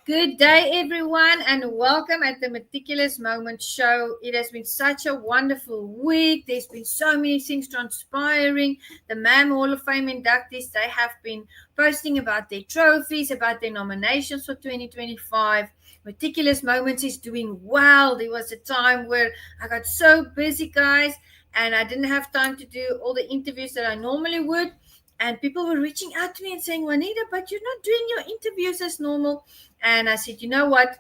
Good day, everyone, and welcome at the Meticulous Moment Show. It has been such a wonderful week. There's been so many things transpiring. The MAM Hall of Fame inductees, they have been posting about their trophies, about their nominations for 2025. Meticulous Moments is doing well. There was a time where I got so busy, guys, and I didn't have time to do all the interviews that I normally would. And people were reaching out to me and saying, Juanita, but you're not doing your interviews as normal. And I said, you know what?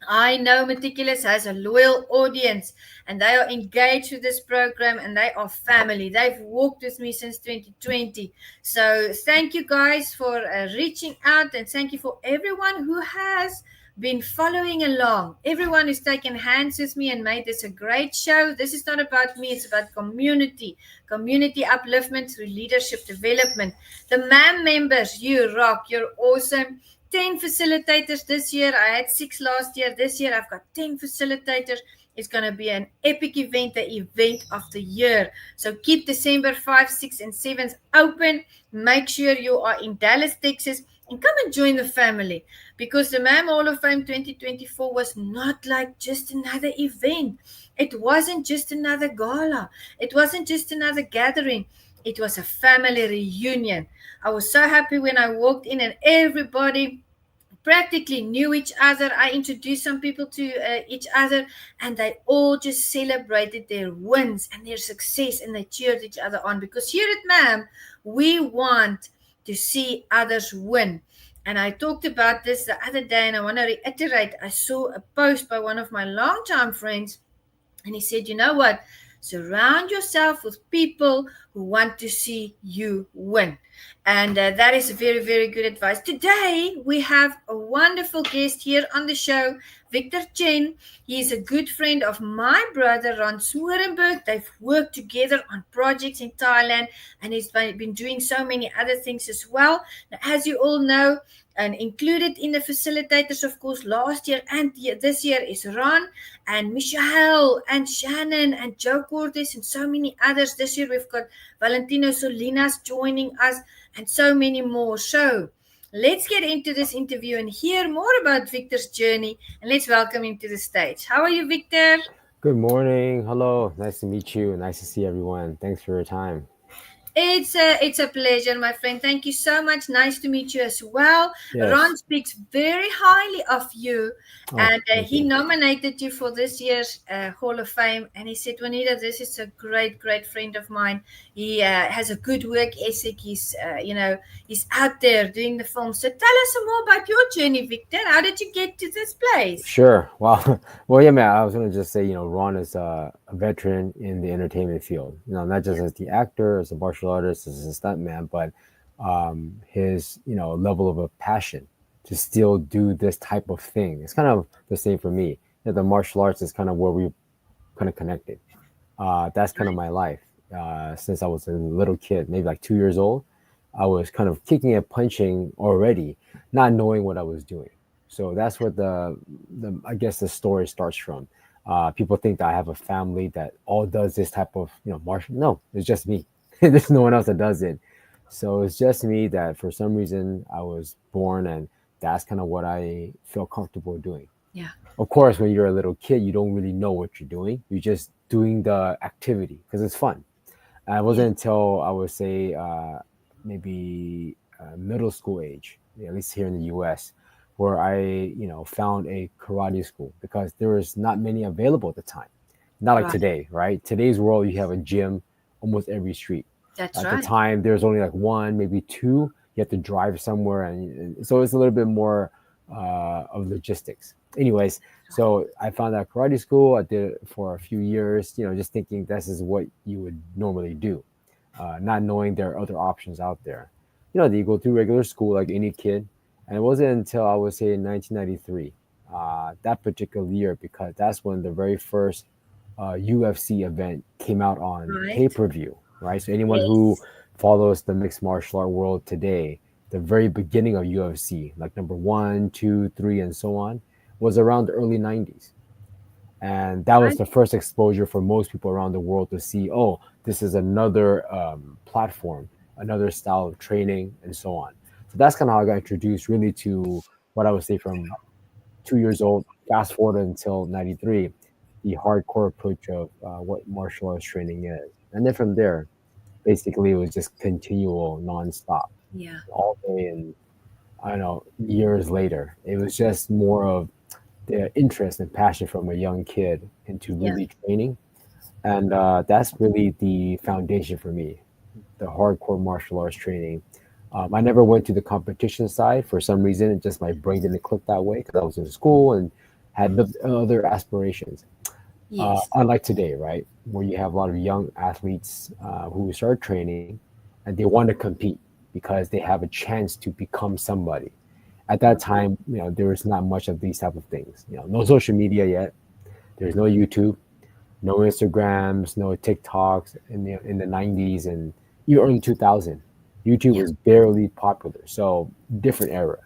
I know Meticulous has a loyal audience and they are engaged with this program and they are family. They've walked with me since 2020. So thank you guys for reaching out, and thank you for everyone who has been following along. Everyone who's taken hands with me and made this a great show. This is not about me, it's about community upliftment through leadership development. The MAM members, you rock, you're awesome. 10 facilitators this year. I had 6 last year. This year I've got 10 facilitators. It's going to be an epic event, the event of the year. So keep December 5, 6, and 7th open. Make sure you are in Dallas, Texas, and come and join the family, because the MAM Hall of Fame 2024 was not like just another event. It wasn't just another gala. It wasn't just another gathering. It was a family reunion. I was so happy when I walked in and everybody practically knew each other. I introduced some people to each other, and they all just celebrated their wins and their success, and they cheered each other on, because here at MAM, we want to see others win. And I talked about this the other day, and I want to reiterate. I saw a post by one of my longtime friends, and he said, you know what? Surround yourself with people who want to see you win. And that is very, very good advice. Today, we have a wonderful guest here on the show, Victor Chen. He is a good friend of my brother, Ron Smorenberg. They've worked together on projects in Thailand, and he's been doing so many other things as well. Now, as you all know, and included in the facilitators, of course, last year and this year is Ron and Michelle and Shannon and Joe Cordes and so many others. This year we've got Valentino Solinas joining us and so many more. So let's get into this interview and hear more about Victor's journey, and let's welcome him to the stage. How are you, Victor? Good morning. Hello. Nice to meet you. Nice to see everyone. Thanks for your time. It's a pleasure, my friend. Thank you so much. Nice to meet you as well. Yes. Ron speaks very highly of you, Oh, and thank he you. nominated you for this year's Hall of Fame. And he said, Juanita, this is a great, great friend of mine. He has a good work ethic. He's out there doing the film. So tell us some more about your journey, Victor. How did you get to this place? Sure. Well, yeah, man. I was gonna just say, Ron is a veteran in the entertainment field. Not just as the actor, as a martial artist, as a stuntman, but his level of a passion to still do this type of thing. It's kind of the same for me. The martial arts is kind of where we kind of connected. That's kind of my life since I was a little kid, maybe like 2 years old. I was kind of kicking and punching already, not knowing what I was doing. So that's where the I guess the story starts from. People think that I have a family that all does this type of martial. No, it's just me. There's no one else that does it. So it's just me that for some reason I was born, and that's kind of what I feel comfortable doing. Yeah. Of course, when you're a little kid, you don't really know what you're doing. You're just doing the activity because it's fun. And it wasn't until I would say maybe middle school age, at least here in the U.S., where I found a karate school, because there was not many available at the time. Not like Right. today, right? Today's world, you have a gym almost every street. That's At the right. time, there's only like one, maybe two. You have to drive somewhere, and so it's a little bit more of logistics. Anyways, so I found that karate school. I did it for a few years, just thinking this is what you would normally do, not knowing there are other options out there. You go through regular school like any kid, and it wasn't until I would say in 1993, that particular year, because that's when the very first UFC event came out on Right. pay-per-view, right? So anyone who Yes. follows the mixed martial art world today, the very beginning of UFC, like number one, two, three, and so on, was around the early 90s. And that was Right. the first exposure for most people around the world to see, oh, this is another platform, another style of training, and so on. So that's kind of how I got introduced really to what I would say from 2 years old. Fast forward until 93, the hardcore approach of what martial arts training is. And then from there, basically it was just continual nonstop Yeah. all day. And I don't know, years later, it was just more of the interest and passion from a young kid into Yeah. really training. And that's really the foundation for me, the hardcore martial arts training. I never went to the competition side for some reason. It just my brain didn't click that way because I was in school and had other aspirations. Yes. Unlike today, right, where you have a lot of young athletes who start training and they want to compete because they have a chance to become somebody. At that time, there was not much of these type of things. No social media yet. There's no YouTube, no Instagrams, no TikToks in the 90s and even early 2000. YouTube Yeah. was barely popular. So different era.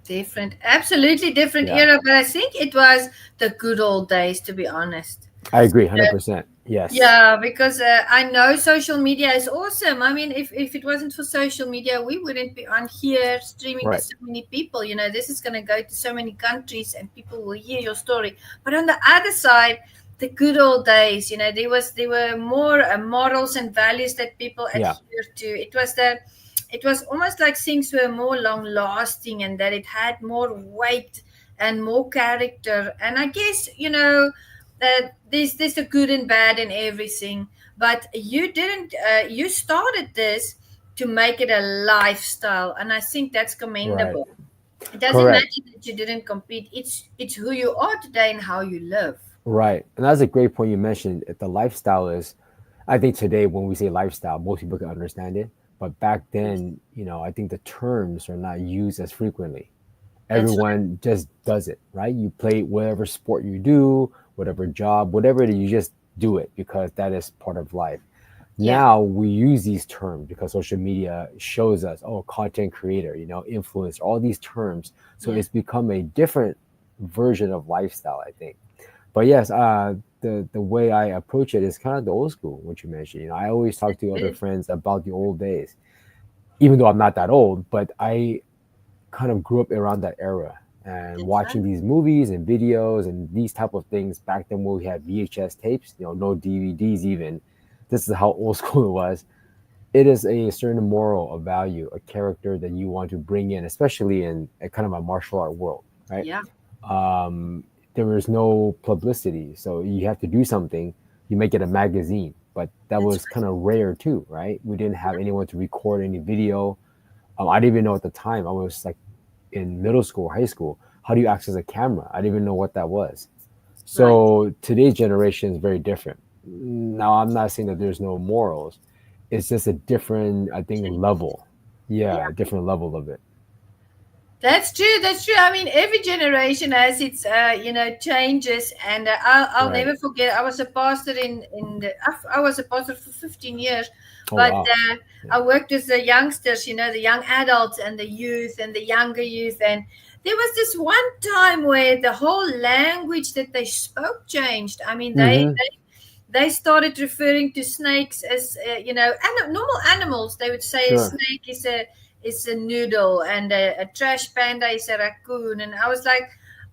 Different, absolutely different Yeah, era, but I think it was the good old days, to be honest. I agree 100%. Yes. Yeah, because I know social media is awesome. I mean, if it wasn't for social media, we wouldn't be on here streaming to Right. so many people. This is going to go to so many countries and people will hear your story. But on the other side, the good old days, there were more morals and values that people Yeah. adhere to. It was almost like things were more long lasting and that it had more weight and more character. And I guess, that there's a good and bad in everything, but you didn't you started this to make it a lifestyle, and I think that's Right. commendable. It doesn't Correct. matter that you didn't compete. It's who you are today and how you live. Right. And that's a great point you mentioned. The lifestyle is, I think today when we say lifestyle, most people can understand it. But back Yes. then, I think the terms are not used as frequently. That's right. Everyone just does it, right? You play whatever sport you do, whatever job, whatever it is, you just do it because that is part of life. Yeah. Now we use these terms because social media shows us, oh, content creator, influencer, all these terms. So Yeah. it's become a different version of lifestyle, I think. But yes, the way I approach it is kind of the old school, what you mentioned. I always talk to other Good. friends about the old days, even though I'm not that old, but I kind of grew up around that era and That's watching right. these movies and videos and these type of things back then when we had VHS tapes, no DVDs even. This is how old school it was. It is a certain moral, a value, a character that you want to bring in, especially in a kind of a martial art world, right? Yeah. um, there was no publicity, so you have to do something. You make it a magazine, but that That's was right. kind of rare too, right? We didn't have Yeah. anyone to record any video. I didn't even know at the time. I was like in middle school, high school. How do you access a camera? I didn't even know what that was. Right. So today's generation is very different. Now, I'm not saying that there's no morals. It's just a different, I think, Changes. level. Yeah, Yeah. a different level of it. That's true. That's true. I mean, every generation has its, changes, and I'll Right. never forget. I was a pastor I was a pastor for 15 years, Oh but wow. Yeah. I worked with the youngsters, the young adults and the youth and the younger youth, and there was this one time where the whole language that they spoke changed. I mean, Mm-hmm. they started referring to snakes as normal animals. They would say a Sure. snake is a noodle and a trash panda is a raccoon, and I was like,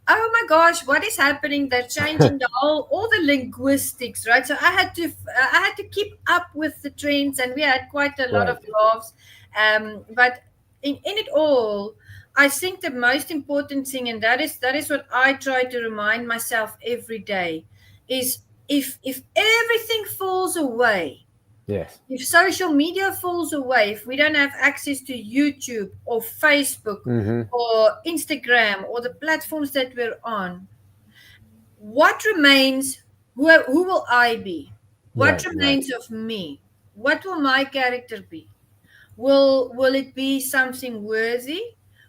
oh my gosh, what is happening? They're changing the whole all the linguistics, right? So I had to keep up with the trends, and we had quite a lot of Right. laughs. But in it all, I think the most important thing, and that is what I try to remind myself every day, is if everything falls away, Yes. if social media falls away, if we don't have access to YouTube or Facebook Mm-hmm. or Instagram or the platforms that we're on, what remains? Who will I be? What Right. Right. remains of me? What will my character be? Will it be something worthy?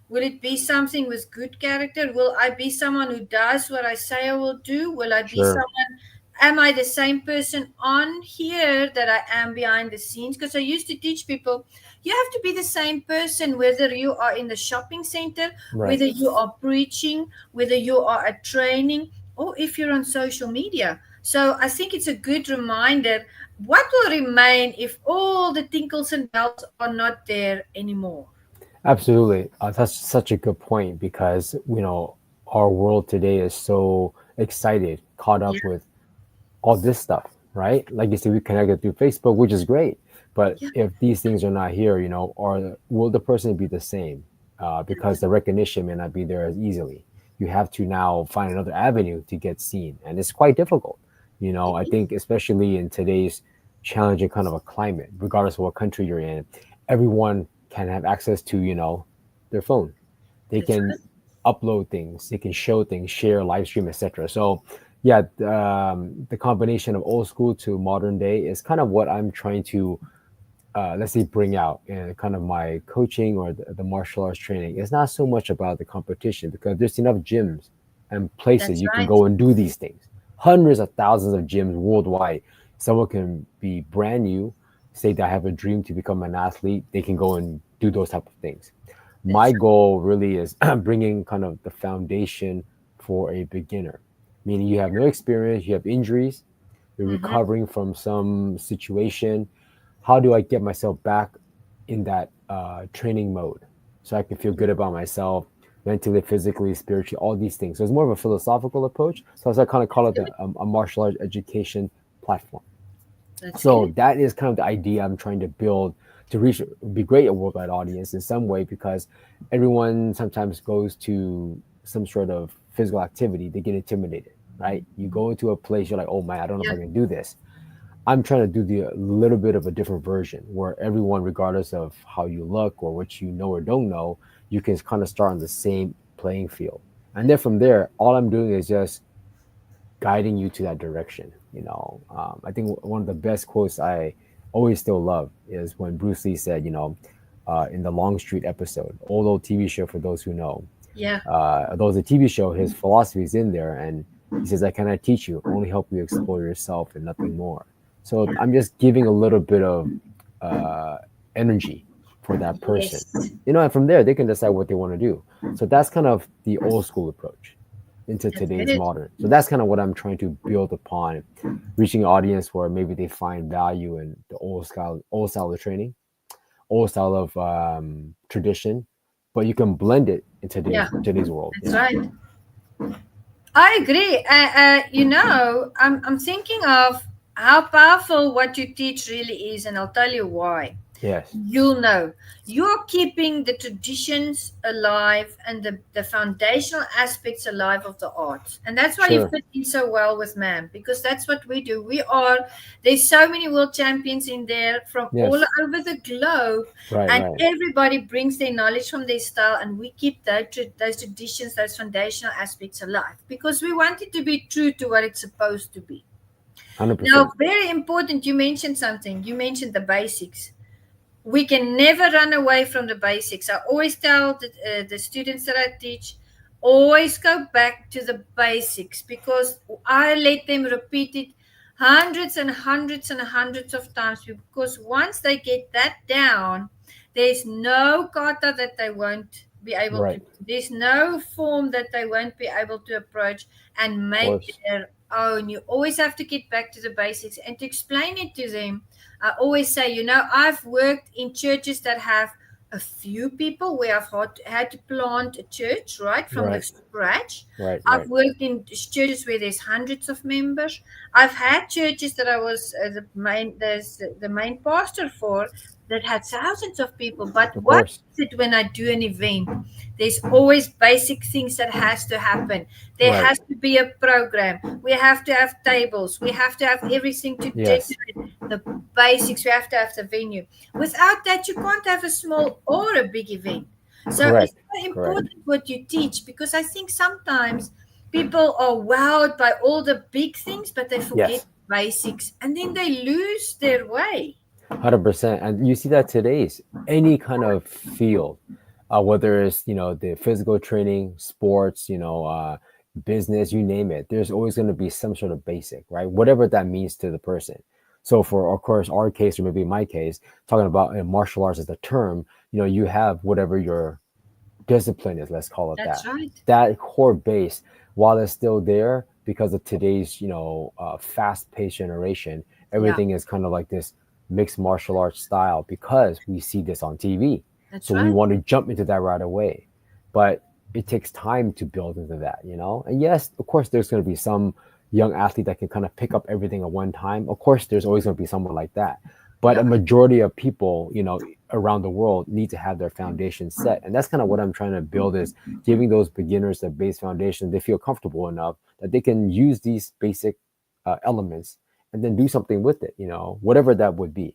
Will it be something with good character? Will I be someone who does what I say I will do? Will I be Sure. someone, am I the same person on here that I am behind the scenes? Because I used to teach people, you have to be the same person whether you are in the shopping center, Right. whether you are preaching, whether you are at training, or if you're on social media. So I think it's a good reminder, what will remain if all the tinkles and bells are not there anymore? Absolutely. That's such a good point because our world today is so excited, caught Yeah. up with all this stuff, right? Like you said, we connected through Facebook, which is great. But Yeah. if these things are not here, or will the person be the same? Because the recognition may not be there as easily. You have to now find another avenue to get seen, and it's quite difficult. It I is. think especially in today's challenging kind of a climate, regardless of what country you're in, everyone can have access to their phone. They That's can right. upload things, they can show things, share, live stream, etc. So yeah, the combination of old school to modern day is kind of what I'm trying to let's say bring out in kind of my coaching or the martial arts training. It's not so much about the competition because there's enough gyms and places That's you can right. go and do these things. Hundreds of thousands of gyms worldwide. Someone can be brand new, say they have a dream to become an athlete, they can go and do those type of things. My That's goal really is bringing kind of the foundation for a beginner, meaning you have no experience, you have injuries, you're right. recovering from some situation. How do I get myself back in that training mode so I can feel good about myself mentally, physically, spiritually, all these things? So it's more of a philosophical approach. So I kind of call it Good. a martial arts education platform. That's So good. that is kind of the idea I'm trying to build to reach, be great a worldwide audience in some way, because everyone sometimes goes to some sort of physical activity, they get intimidated, right? You go into a place, you're like, oh man, I don't know if Yeah. I can do this. I'm trying to do the little bit of a different version where everyone, regardless of how you look or what you know or don't know, you can kind of start on the same playing field. And then from there, all I'm doing is just guiding you to that direction. I think one of the best quotes I always still love is when Bruce Lee said, in the Long Street episode, old TV show for those who know, Yeah. although it's a TV show, his philosophy is in there, and he says, "I cannot teach you, only help you explore yourself and nothing more." So I'm just giving a little bit of uh, energy for that person, Yes. and from there they can decide what they want to do. So that's kind of the old school approach into That's today's good. modern. So that's kind of what I'm trying to build upon, reaching an audience where maybe they find value in the old style of training, old style of tradition, but you can blend it in Yeah. today's world. That's right. I agree. I'm thinking of how powerful what you teach really is, and I'll tell you why. Yes, You'll know you're keeping the traditions alive and the foundational aspects alive of the arts. And that's why you sure. fit in so well with MAM, because that's what we do. There's so many world champions in there from all Yes, over the globe, right, and right. everybody brings their knowledge from their style, and we keep those traditions, those foundational aspects alive because we want it to be true to what it's supposed to be. Now, 100%. very important, you mentioned something. You mentioned the basics. We can never run away from the basics. I always tell the students that I teach, always go back to the basics, because I let them repeat it hundreds and hundreds and hundreds of times, because once they get that down, there's no kata that they won't be able to Right, do. There's no form that they won't be able to approach and of make course. their own. You always have to get back to the basics and to explain it to them. I always say, I've worked in churches that have a few people where I've had to plant a church right from the Right, scratch. right, I've right. worked in churches where there's hundreds of members. I've had churches that I was the main pastor for, that had thousands of people. But Of what course. is it when I do an event? There's always basic things that has to happen. There Right. has to be a program. We have to have tables. We have to have everything to Yes. decorate the basics. We have to have the venue. Without that, you can't have a small or a big event. So it's Correct. very Correct. important what you teach, because I think sometimes people are wowed by all the big things, but they forget Yes. basics, and then they lose their way. 100%. And you see that today's any kind of field, whether it's, the physical training, sports, business, you name it, there's always going to be some sort of basic, right? Whatever that means to the person. So for, of course, our case, or maybe my case, talking about martial arts as a term, you have whatever your discipline is, let's call it That's that. right. That core base, while it's still there, because of today's, fast-paced generation, Yeah, everything is kind of like this mixed martial arts style because we see this on TV. that's So we right. want to jump into that right away. But it takes time to build into that, you know? And yes, of course, there's going to be some young athlete that can kind of pick up everything at one time. Of course, there's always going to be someone like that. But a Yeah, majority of people, you know, around the world need to have their foundation set. And that's kind of what I'm trying to build is giving those beginners a base foundation. They feel comfortable enough that they can use these basic elements and then do something with it, you know, whatever that would be.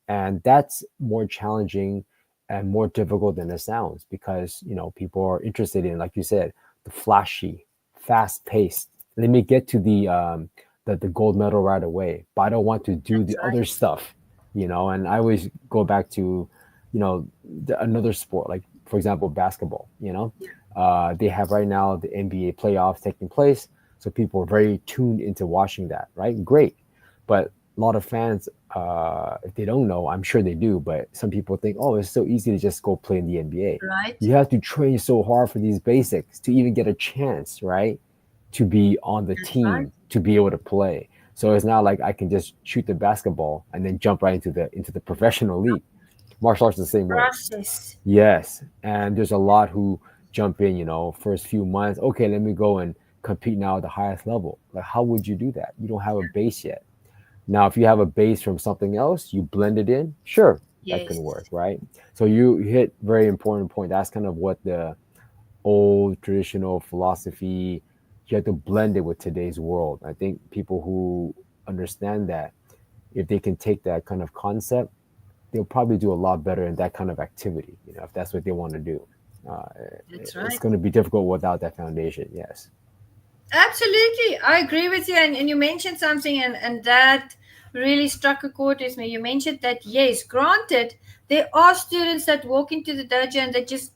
And that's more challenging and more difficult than it sounds because, you know, people are interested in, like you said, the flashy, fast paced. Let me get to the gold medal right away, but I don't want to do that's the right. other stuff, you know. And I always go back to, you know, another sport, like for example, basketball. You know, Yeah, they have right now the NBA playoffs taking place, so people are very tuned into watching that. Right, great, but a lot of fans, if they don't know, I'm sure they do, but some people think, oh, it's so easy to just go play in the NBA. right. You have to train so hard for these basics to even get a chance, right? To be on the That's right. team, to be able to play. So it's not like I can just shoot the basketball and then jump right into the professional league. Martial arts is the same way. Process. Yes, and there's a lot who jump in, you know, first few months. Okay, let me go and compete now at the highest level. Like, how would you do that? You don't have a base yet. Now, if you have a base from something else, you blend it in. Sure, that can Yes, work, right? So you hit very important point. That's kind of what the old traditional philosophy. You have to blend it with today's world. I think people who understand that, if they can take that kind of concept, they'll probably do a lot better in that kind of activity. You know, if that's what they want to do. Uh, that's it's right. going to be difficult without that foundation. Yes. Absolutely. I agree with you. And you mentioned something, and that really struck a chord with me. You mentioned that, yes, granted, there are students that walk into the dojo and they just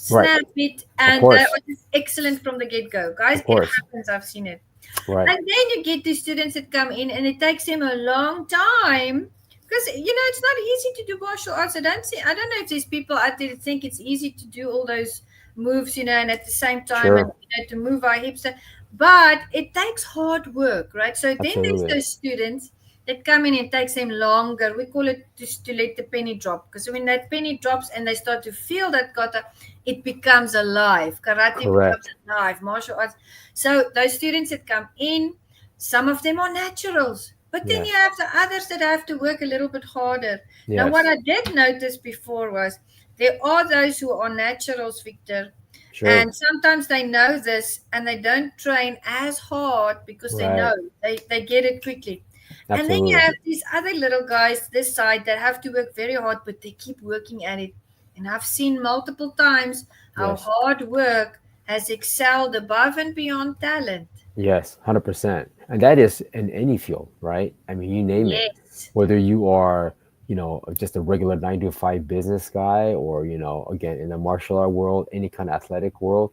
Right. snap it Of and they are course. just excellent from the get go. Guys, Of it course. happens. I've seen it. Right. And then you get the students that come in and it takes them a long time because it's not easy to do martial arts. I don't know if there's people out there that think it's easy to do all those moves, and at the same time, and Sure. to move our hips, but it takes hard work, right? So then there's Absolutely. those students that come in and takes them longer. We call it just to let the penny drop, because when that penny drops and they start to feel that kata, it becomes alive. Karate becomes Correct. alive. Martial arts. So those students that come in, some of them are naturals, but then you Yes. have the others that have to work a little bit harder. Now, what Yes. I did notice before was there are those who are naturals, Victor, Sure. and sometimes they know this and they don't train as hard because they know Right. they get it quickly. And then you Absolutely. have these other little guys this side that have to work very hard, but they keep working at it. And I've seen multiple times how Yes. hard work has excelled above and beyond talent. Yes. 100%. And that is in any field, right? I mean, you name it. Yes, Whether you are, you know, just a regular 9 to 5 business guy, or, you know, again, in the martial art world, any kind of athletic world,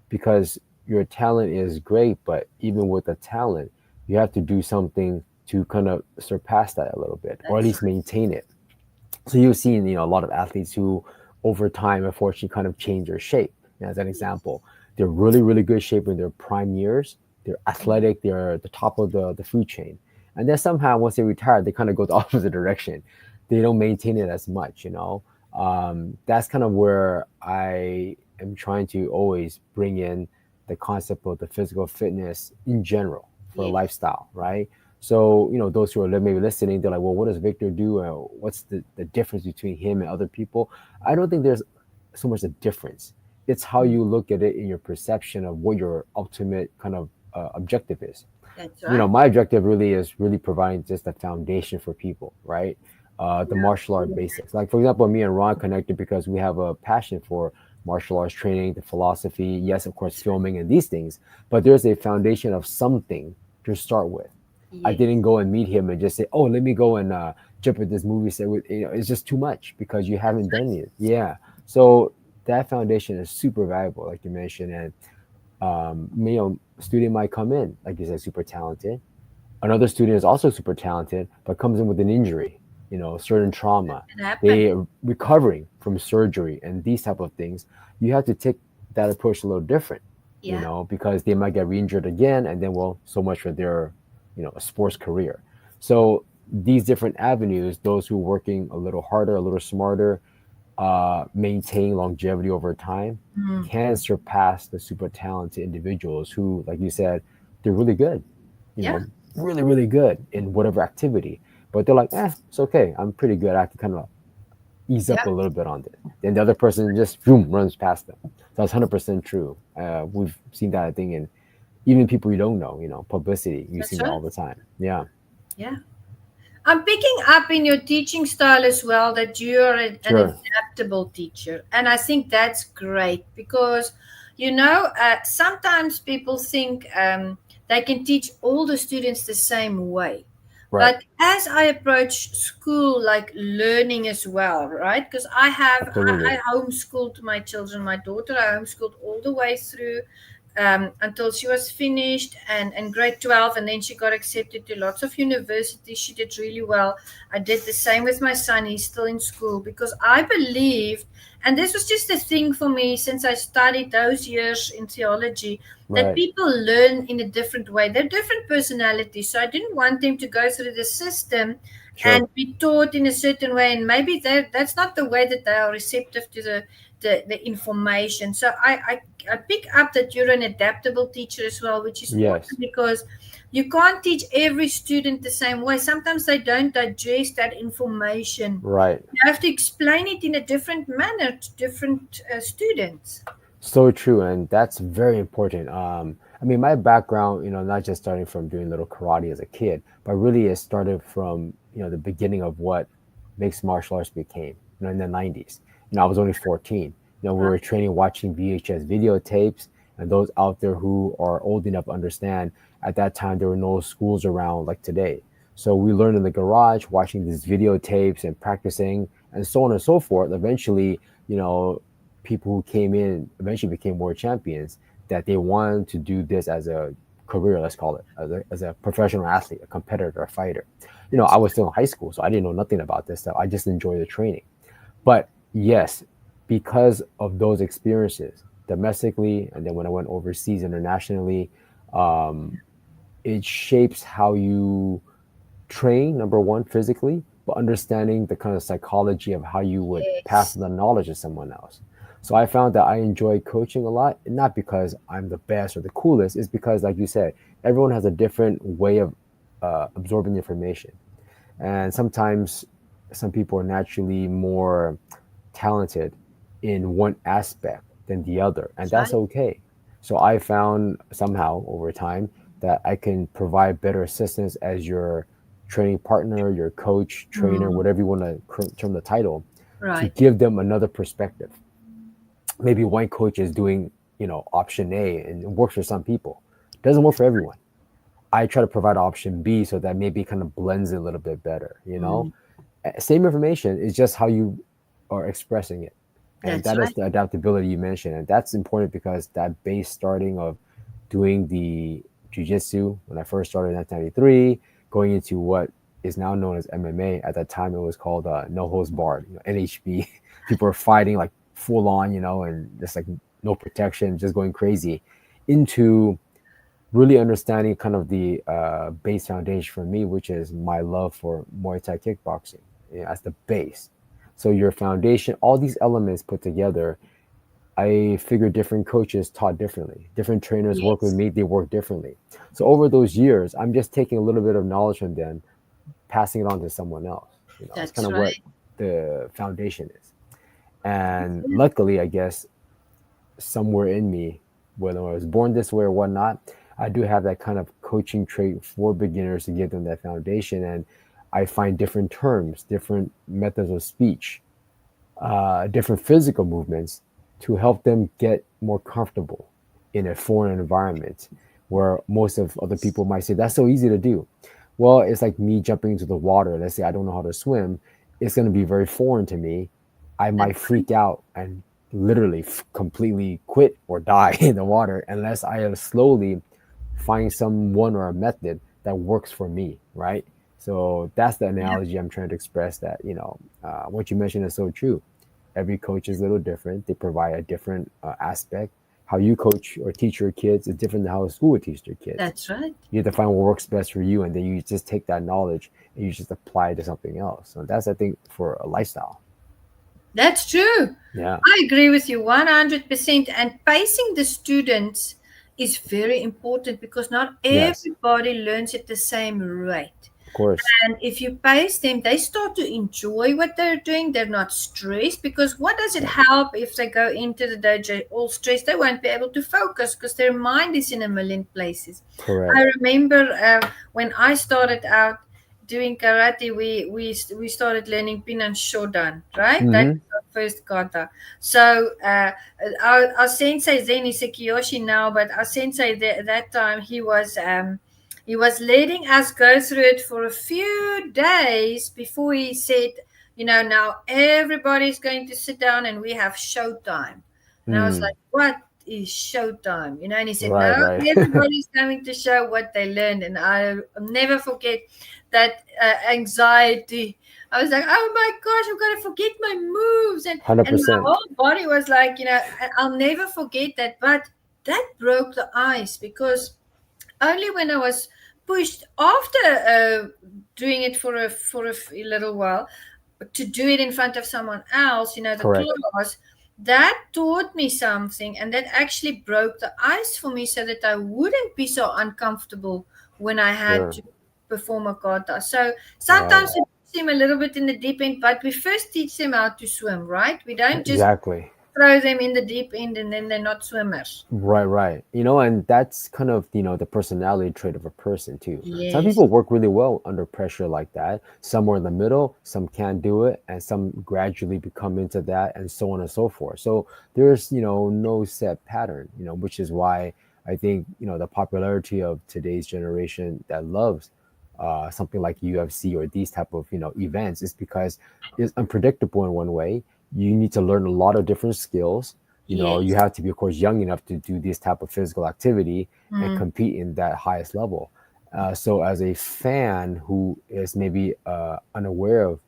because your talent is great, but even with the talent, you have to do something to kind of surpass that a little bit, or at that's least right. maintain it. So you've seen, you know, a lot of athletes who over time unfortunately kind of change their shape. As an Yes. example, they're really, really good shape in their prime years. They're Mhm. athletic, they're at the top of the food chain. And then somehow once they retire, they kind of go the opposite direction. They don't maintain it as much, you know. That's kind of where I am trying to always bring in the concept of the physical fitness in general for a Yes. lifestyle, right? So, you know, those who are maybe listening, they're like, well, what does Victor do? What's the difference between him and other people? I don't think there's so much a difference. It's how Mm. you look at it in your perception of what your ultimate kind of objective is. That's You know, right. my objective really is really providing just a foundation for people, right? The Yeah. martial art basics. Like, for example, me and Ron connected because we have a passion for martial arts training, the philosophy, yes, of course, That's right. filming and these things, but there's a foundation of something to start with. I Yes. didn't go and meet him and just say, "Oh, let me go and jump at this movie set." With you know, it's just too much because you That's haven't done right. it. Yeah, so that foundation is super valuable, like you mentioned. And you know, a student might come in, like you said, super talented. Another student is also super talented, but comes in with an injury, you know, certain trauma. It can happen. They are recovering from surgery and these type of things. You have to take that approach a little different, you Yeah. know, because they might get re-injured again, and then well, so much for their, you know, a sports career. So these different avenues, those who are working a little harder, a little smarter, maintain longevity over time Mm. can surpass the super talented individuals who, like you said, they're really good, you Yeah. know, really, really good in whatever activity. But they're like, it's okay. I'm pretty good. I can kind of ease up Yeah. a little bit on this. Then the other person just boom, runs past them. So that's 100% true. We've seen that, I think, in even people you don't know, publicity. You've That's seen that right. all the time. Yeah, Yeah. I'm picking up in your teaching style as well that you're an sure. adaptable teacher. And I think that's great because, sometimes people think they can teach all the students the same way. Right. But as I approach school, like learning as well, right? Because Absolutely. I homeschooled my children, my daughter, I homeschooled all the way through until she was finished and grade 12, and then she got accepted to lots of universities. She did really well. I did the same with my son. He's still in school because I believed, and this was just a thing for me since I studied those years in theology, that Right. people learn in a different way. They're different personalities, so I didn't want them to go through the system Sure. and be taught in a certain way, and maybe that's not the way that they are receptive to the information. So I pick up that you're an adaptable teacher as well, which is Yes. awesome because you can't teach every student the same way. Sometimes they don't digest that information. Right. You have to explain it in a different manner to different students. So true, and that's very important. I mean, my background, not just starting from doing little karate as a kid, but really it started from the beginning of what mixed martial arts became. In the '90s. I was only 14. We Right. were training watching VHS videotapes, and those out there who are old enough to understand, at that time there were no schools around like today. So we learned in the garage, watching these videotapes and practicing, and so on and so forth. Eventually, you know, people who came in eventually became world champions, that they wanted to do this as a career, let's call it, as a professional athlete, a competitor, a fighter. I was still in high school, so I didn't know nothing about this stuff. I just enjoyed the training. But yes, because of those experiences domestically, and then when I went overseas internationally, um, it shapes how you train, number one, physically, but understanding the kind of psychology of how you would pass Yes. the knowledge to someone else. So I found that I enjoy coaching a lot, and not because I'm the best or the coolest. It's because, like you said, everyone has a different way of absorbing information. And sometimes some people are naturally more talented in one aspect than the other, and That's that's right. okay. So I found somehow over time that I can provide better assistance as your training partner, your coach, trainer, Mm, whatever you want to term the title, to right. give them another perspective. Maybe one coach is doing, option A, and it works for some people. It doesn't work for everyone. I try to provide option B so that maybe it kind of blends it a little bit better. Mm, Same information, is just how you are expressing it. And that's that is right. the adaptability you mentioned. And that's important because that base starting of doing the jujitsu when I first started in 1993, going into what is now known as MMA. At that time, it was called No Holds Barred, NHB. People are fighting like full on, and just like no protection, just going crazy, into really understanding kind of the base foundation for me, which is my love for Muay Thai kickboxing, as the base. So your foundation, all these elements put together, I figure different coaches taught differently. Different trainers work with Yes. me, they work differently. So over those years, I'm just taking a little bit of knowledge from them, passing it on to someone else. It's kind That's of what right. the foundation is. And luckily, I guess, somewhere in me, whether I was born this way or whatnot, I do have that kind of coaching trait for beginners to give them that foundation. And I find different terms, different methods of speech, different physical movements to help them get more comfortable in a foreign environment where most of other people might say that's so easy to do. Well, it's like me jumping into the water. Let's say I don't know how to swim. It's going to be very foreign to me. I That's might freak out and literally completely quit or die in the water unless I slowly find someone or a method that works for me, right? So that's the yeah. analogy I'm trying to express, that, what you mentioned is so true. Every coach is a little different. They provide a different aspect. How you coach or teach your kids is different than how a school would teach their kids. That's right. You have to find what works best for you, and then you just take that knowledge and you just apply it to something else. So that's, I think, for a lifestyle. That's true. Yeah, I agree with you 100%. And pacing the students is very important because not yes, everybody learns at the same rate. of course, And if you pace them, they start to enjoy what they're doing. They're not stressed because what does it right, help if they go into the dojo all stressed? They won't be able to focus because their mind is in a million places. I correct. remember when I started out doing karate, we started learning pin and shodan, right? That Mm-hmm. was our first kata. So our sensei then is a Kiyoshi now, but our sensei that time he was letting us go through it for a few days before he said, now everybody's going to sit down and we have showtime. And I was Mm. like, what is showtime? And he said, Right, no, right. everybody's coming to show what they learned. And I'll never forget that anxiety. I was like, oh my gosh, I'm going to forget my moves. And my 100%. whole body was like, I'll never forget that. But that broke the ice because only when I was pushed after doing it for a little while to do it in front of someone else, the Correct. class, that taught me something, and that actually broke the ice for me, so that I wouldn't be so uncomfortable when I had Sure. to perform a kata. So Right. sometimes we teach them a little bit in the deep end, but we first teach them how to swim, right? We don't just Exactly. throw them in the deep end and then they're not swimmers. Right, right. And that's kind of, the personality trait of a person too. Some Yes. people work really well under pressure like that. Somewhere in the middle, some can't do it, and some gradually become into that, and so on and so forth. So there's, no set pattern, which is why I think, the popularity of today's generation that loves something like UFC or these type of, events is because it's unpredictable in one way. You need to learn a lot of different skills. You Yes. have to be, of course, young enough to do this type of physical activity and Mm. compete in that highest level. So as a fan who is maybe unaware of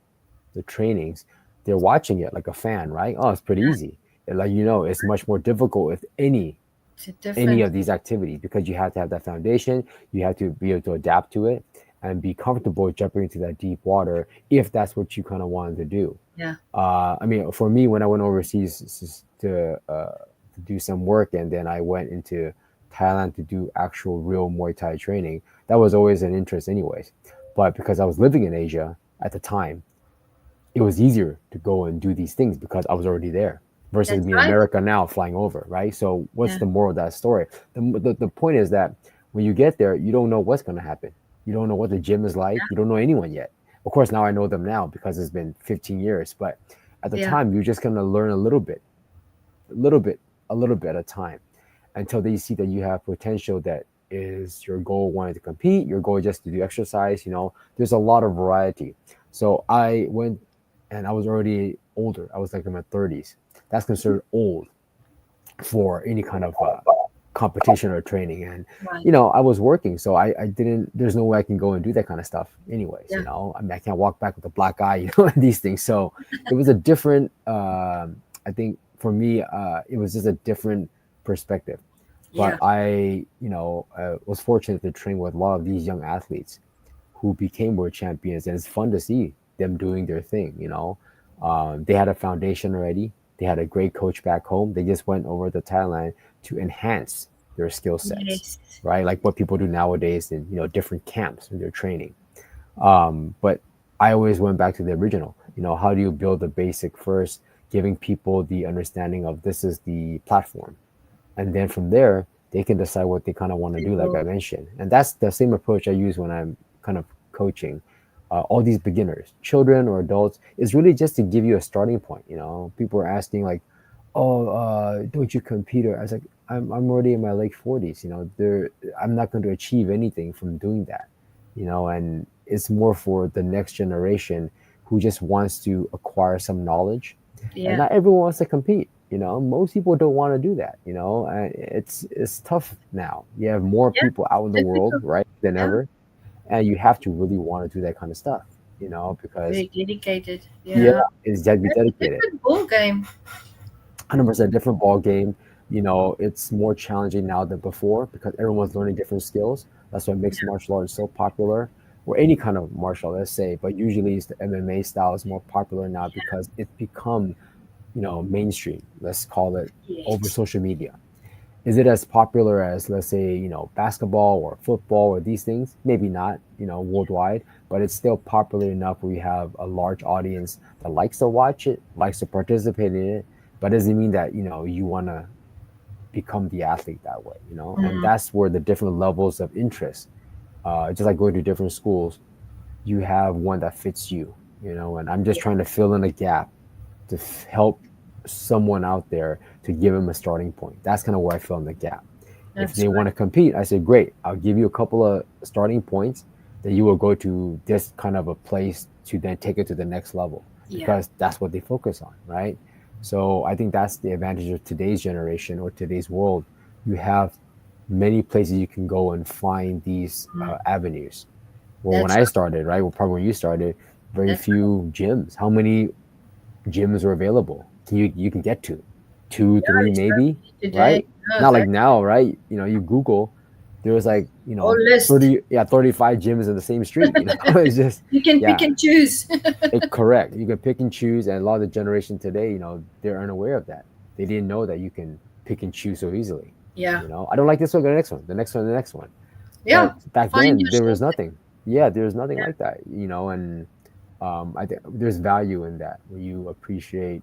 the trainings, they're watching it like a fan, right? Oh, it's pretty easy. Like, it's much more difficult with It's a any different. of these activities, because you have to have that foundation. You have to be able to adapt to it and be comfortable jumping into that deep water if that's what you kind of wanted to do. Yeah. I mean, for me, when I went overseas to do some work, and then I went into Thailand to do actual real Muay Thai training, that was always an interest, anyways. But because I was living in Asia at the time, it was easier to go and do these things because I was already there versus That's me in right. America now flying over, right? So what's Yeah. the moral of that story? The point is that when you get there, you don't know what's going to happen. You don't know what the gym is like. You don't know anyone yet. Of course, now I know them now because it's been 15 years. But at the Yeah. time, you're just going to learn a little bit, a little bit, a little bit at a time until they see that you have potential that is your goal wanting to compete, your goal just to do exercise. There's a lot of variety. So I went, and I was already older. I was like in my 30s. That's considered old for any kind of competition or training. And, Right. I was working. So I didn't, there's no way I can go and do that kind of stuff anyways. Yeah. I mean, I can't walk back with a black eye, these things. So it was a different, I think for me, it was just a different perspective. But Yeah. I, was fortunate to train with a lot of these young athletes who became world champions, and it's fun to see them doing their thing. They had a foundation already. They had a great coach back home. They just went over to Thailand to enhance their skill sets, Yes. right? Like what people do nowadays in different camps in their training. But I always went back to the original. How do you build the basic first, giving people the understanding of this is the platform, and then from there they can decide what they kind of want to do, like I mentioned. And that's the same approach I use when I'm kind of coaching all these beginners, children or adults. Is really just to give you a starting point. People are asking like, oh, don't you compete? Or I was like, I'm already in my late 40s. I'm not going to achieve anything from doing that. And it's more for the next generation who just wants to acquire some knowledge. And Yeah. not everyone wants to compete. Most people don't want to do that. And it's tough now. You have more Yeah. people out in the world, Difficult. right, than Yeah. ever, and you have to really want to do that kind of stuff. Because Very dedicated. yeah, Yeah. it's got to be That's a dedicated. different ball game. 100% different ball game. It's more challenging now than before because everyone's learning different skills. That's what makes martial arts so popular, or any kind of martial art, let's say. But usually, it's the MMA style is more popular now because it's become mainstream, let's call it, over Yes. social media? Is it as popular as, let's say, basketball or football or these things? Maybe not, worldwide, but it's still popular enough where you have a large audience that likes to watch it, likes to participate in it, but doesn't mean that, you want to become the athlete that way, and Mm, that's where the different levels of interest, just like going to different schools, you have one that fits you, and I'm just yeah, trying to fill in a gap to help someone out there to give them a starting point. That's kind of where I fill in the gap. If that's they want to compete, I say, great, I'll give you a couple of starting points that you will go to this kind of a place to then take it to the next level, yeah, because that's what they focus on, right? So I think that's the advantage of today's generation or today's world. You have many places you can go and find these mm, avenues. Well, when that's I started, right, well, probably when you started, very that's few gyms. How many gyms are available you can get to? Two, yeah. three, It's so maybe, many today. right? No, Not like that now, right? You Google, there was like, whole list. 35 gyms in the same street. It's just, You can pick yeah, and choose. correct. You can pick and choose, and a lot of the generation today, they're unaware of that. They didn't know that you can pick and choose so easily. Yeah, I don't like this one, go to the next one, the next one, the next one. yeah. But back Find then, there yourself. was nothing. Yeah, there was nothing Yeah, like that. And I think there's value in that when you appreciate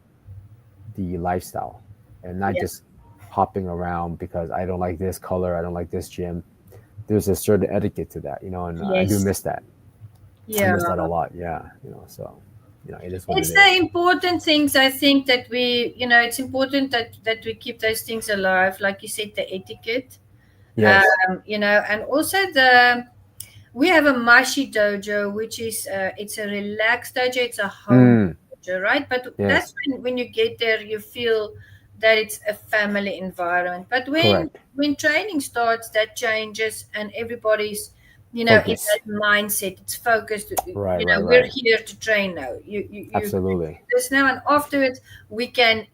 the lifestyle and not yeah. just hopping around because I don't like this color, I don't like this gym. There's a certain etiquette to that, and I do Yes. miss that. I Yeah. miss that a lot. Yeah, so it is what it It's the is. important things I think that it's important that we keep those things alive, like you said, the etiquette. Yes. And also we have a mashi dojo, which is it's a relaxed dojo, it's a home Mm, dojo, right? But that's yes. when you get there, you feel that it's a family environment. But Correct. when training starts, that changes, and everybody's in Focus. that mindset. It's focused. Right. Right. We're Right. here to train now. You Absolutely. this now, and afterwards we can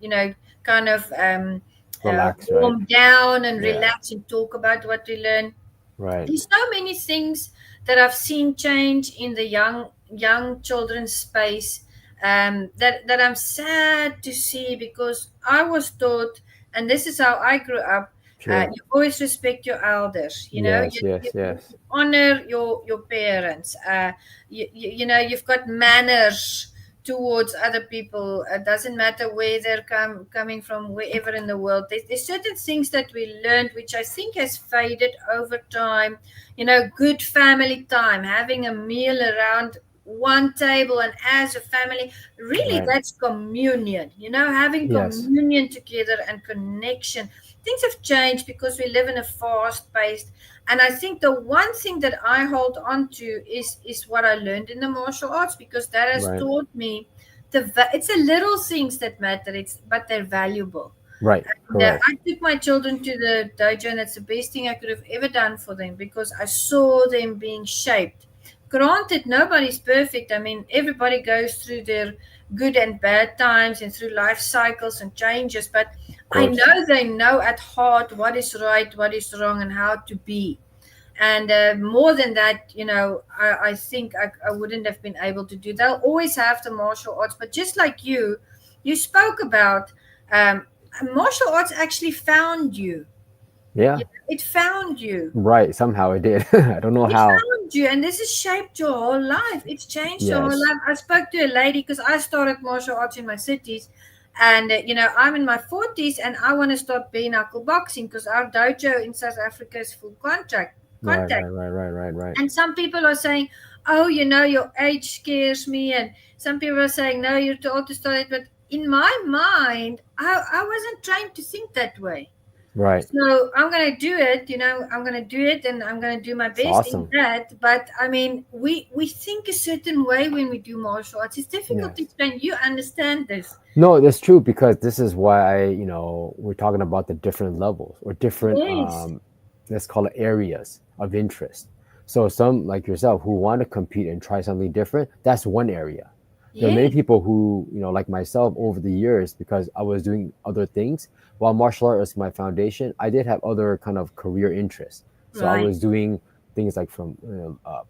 kind of Relax. Right. warm down and Yeah. relax and talk about what we learned. Right. There's so many things that I've seen change in the young children's space, that I'm sad to see, because I was taught, and this is how I grew up. Sure. You always respect your elders. Yes. You Yes. Yes. honor your parents. You've got manners towards other people. It doesn't matter where they're coming from, wherever in the world. There's certain things that we learned, which I think has faded over time. Good family time, having a meal around one table and as a family, really, Right. that's communion. Having Yes. communion together and connection. Things have changed because we live in a fast paced, and I think the one thing that I hold on to is what I learned in the martial arts, because that has Right. taught me it's the little things that matter, but they're valuable. Right. And Correct. I took my children to the dojo, and it's the best thing I could have ever done for them, because I saw them being shaped. Granted, nobody's perfect. I mean, everybody goes through their good and bad times and through life cycles and changes, but Of I course. know they know at heart what is right, what is wrong, and how to be. And more than that, I think I wouldn't have been able to do. They'll always have the martial arts, but just like you spoke about, um, martial arts actually found you. Yeah. It found you. Right. Somehow it did. I don't know It how. found you, and this has shaped your whole life. It's changed your whole Yes. life. I spoke to a lady, because I started martial arts in my cities, and I'm in my 40s, and I want to start bare knuckle boxing, because our dojo in South Africa is full Right. Right. contact. Right. Right. Right. Right. And some people are saying, "Oh, your age scares me," and some people are saying, "No, you're too old to start it." But in my mind, I wasn't trained to think that way. Right. So I'm gonna do it. I'm gonna do it, and I'm gonna do my It's best in awesome. that. But I mean, we think a certain way when we do martial arts. It's difficult to Yes. explain. You understand this? No, that's true, because this is why we're talking about the different levels or different, Yes. let's call it, areas of interest. So some like yourself who want to compete and try something different, that's one area. There are many Yeah. people who, like myself, over the years, because I was doing other things while martial art was my foundation, I did have other kind of career interests. So I Right. was doing things like from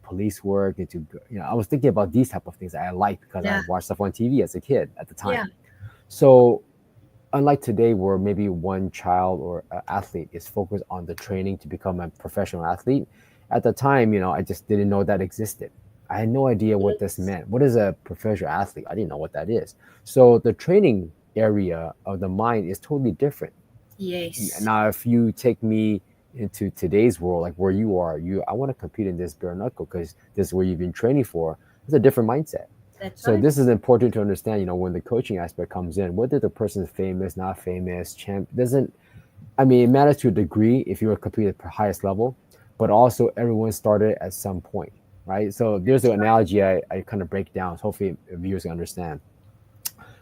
police work into, I was thinking about these type of things that I liked because I Yeah. watched stuff on TV as a kid at the Yeah. time. So unlike today where maybe one child or athlete is focused on the training to become a professional athlete, at the time, I just didn't know that existed. I had no idea what this Yes. meant. What is a professional athlete? I didn't know what that is. So the training area of the mind is totally different. Yes. Now, if you take me into today's world, like where you are, I want to compete in this bare knuckle because this is where you've been training for. It's a different mindset. That's So right. this is important to understand. When the coaching aspect comes in, whether the person's famous, not famous, champ doesn't. I mean, it matters to a degree if you were competing at the highest level, but also everyone started at some point, right? So there's That's an right. analogy I kind of break down. So hopefully viewers can understand.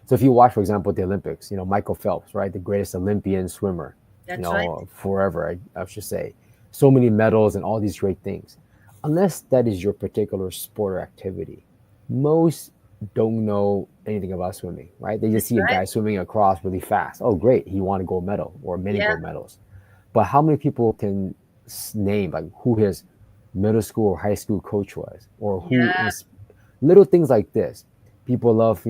So if you watch, for example, the Olympics, Michael Phelps, right, the greatest Olympian swimmer, That's right. forever, I should say, so many medals and all these great things. Unless that is your particular sport or activity, most don't know anything about swimming, right? They just That's see a right. guy swimming across really fast. Oh, great, he won a gold medal or many Yeah. gold medals. But how many people can name like who his middle school or high school coach was, or who Yeah. is little things like this? People love,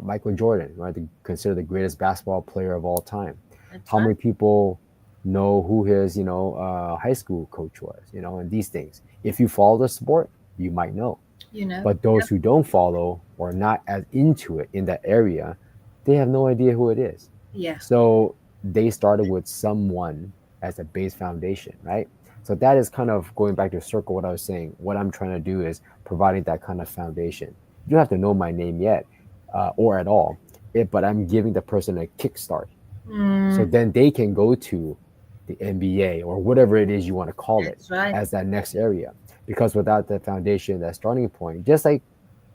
Michael Jordan, right? They consider the greatest basketball player of all time. That's How right. many people know who his, high school coach was, and these things? If you follow the sport, you might know. You know. But those Yep. who don't follow or not as into it in that area, they have no idea who it is. Yeah. So they started with someone as a base foundation, right? So that is kind of going back to circle what I was saying. What I'm trying to do is providing that kind of foundation. You don't have to know my name yet, or at all, but I'm giving the person a kickstart. So Mm, then they can go to the NBA or whatever it is you want to call it that's right. as that next area. Because without that foundation, that starting point, just like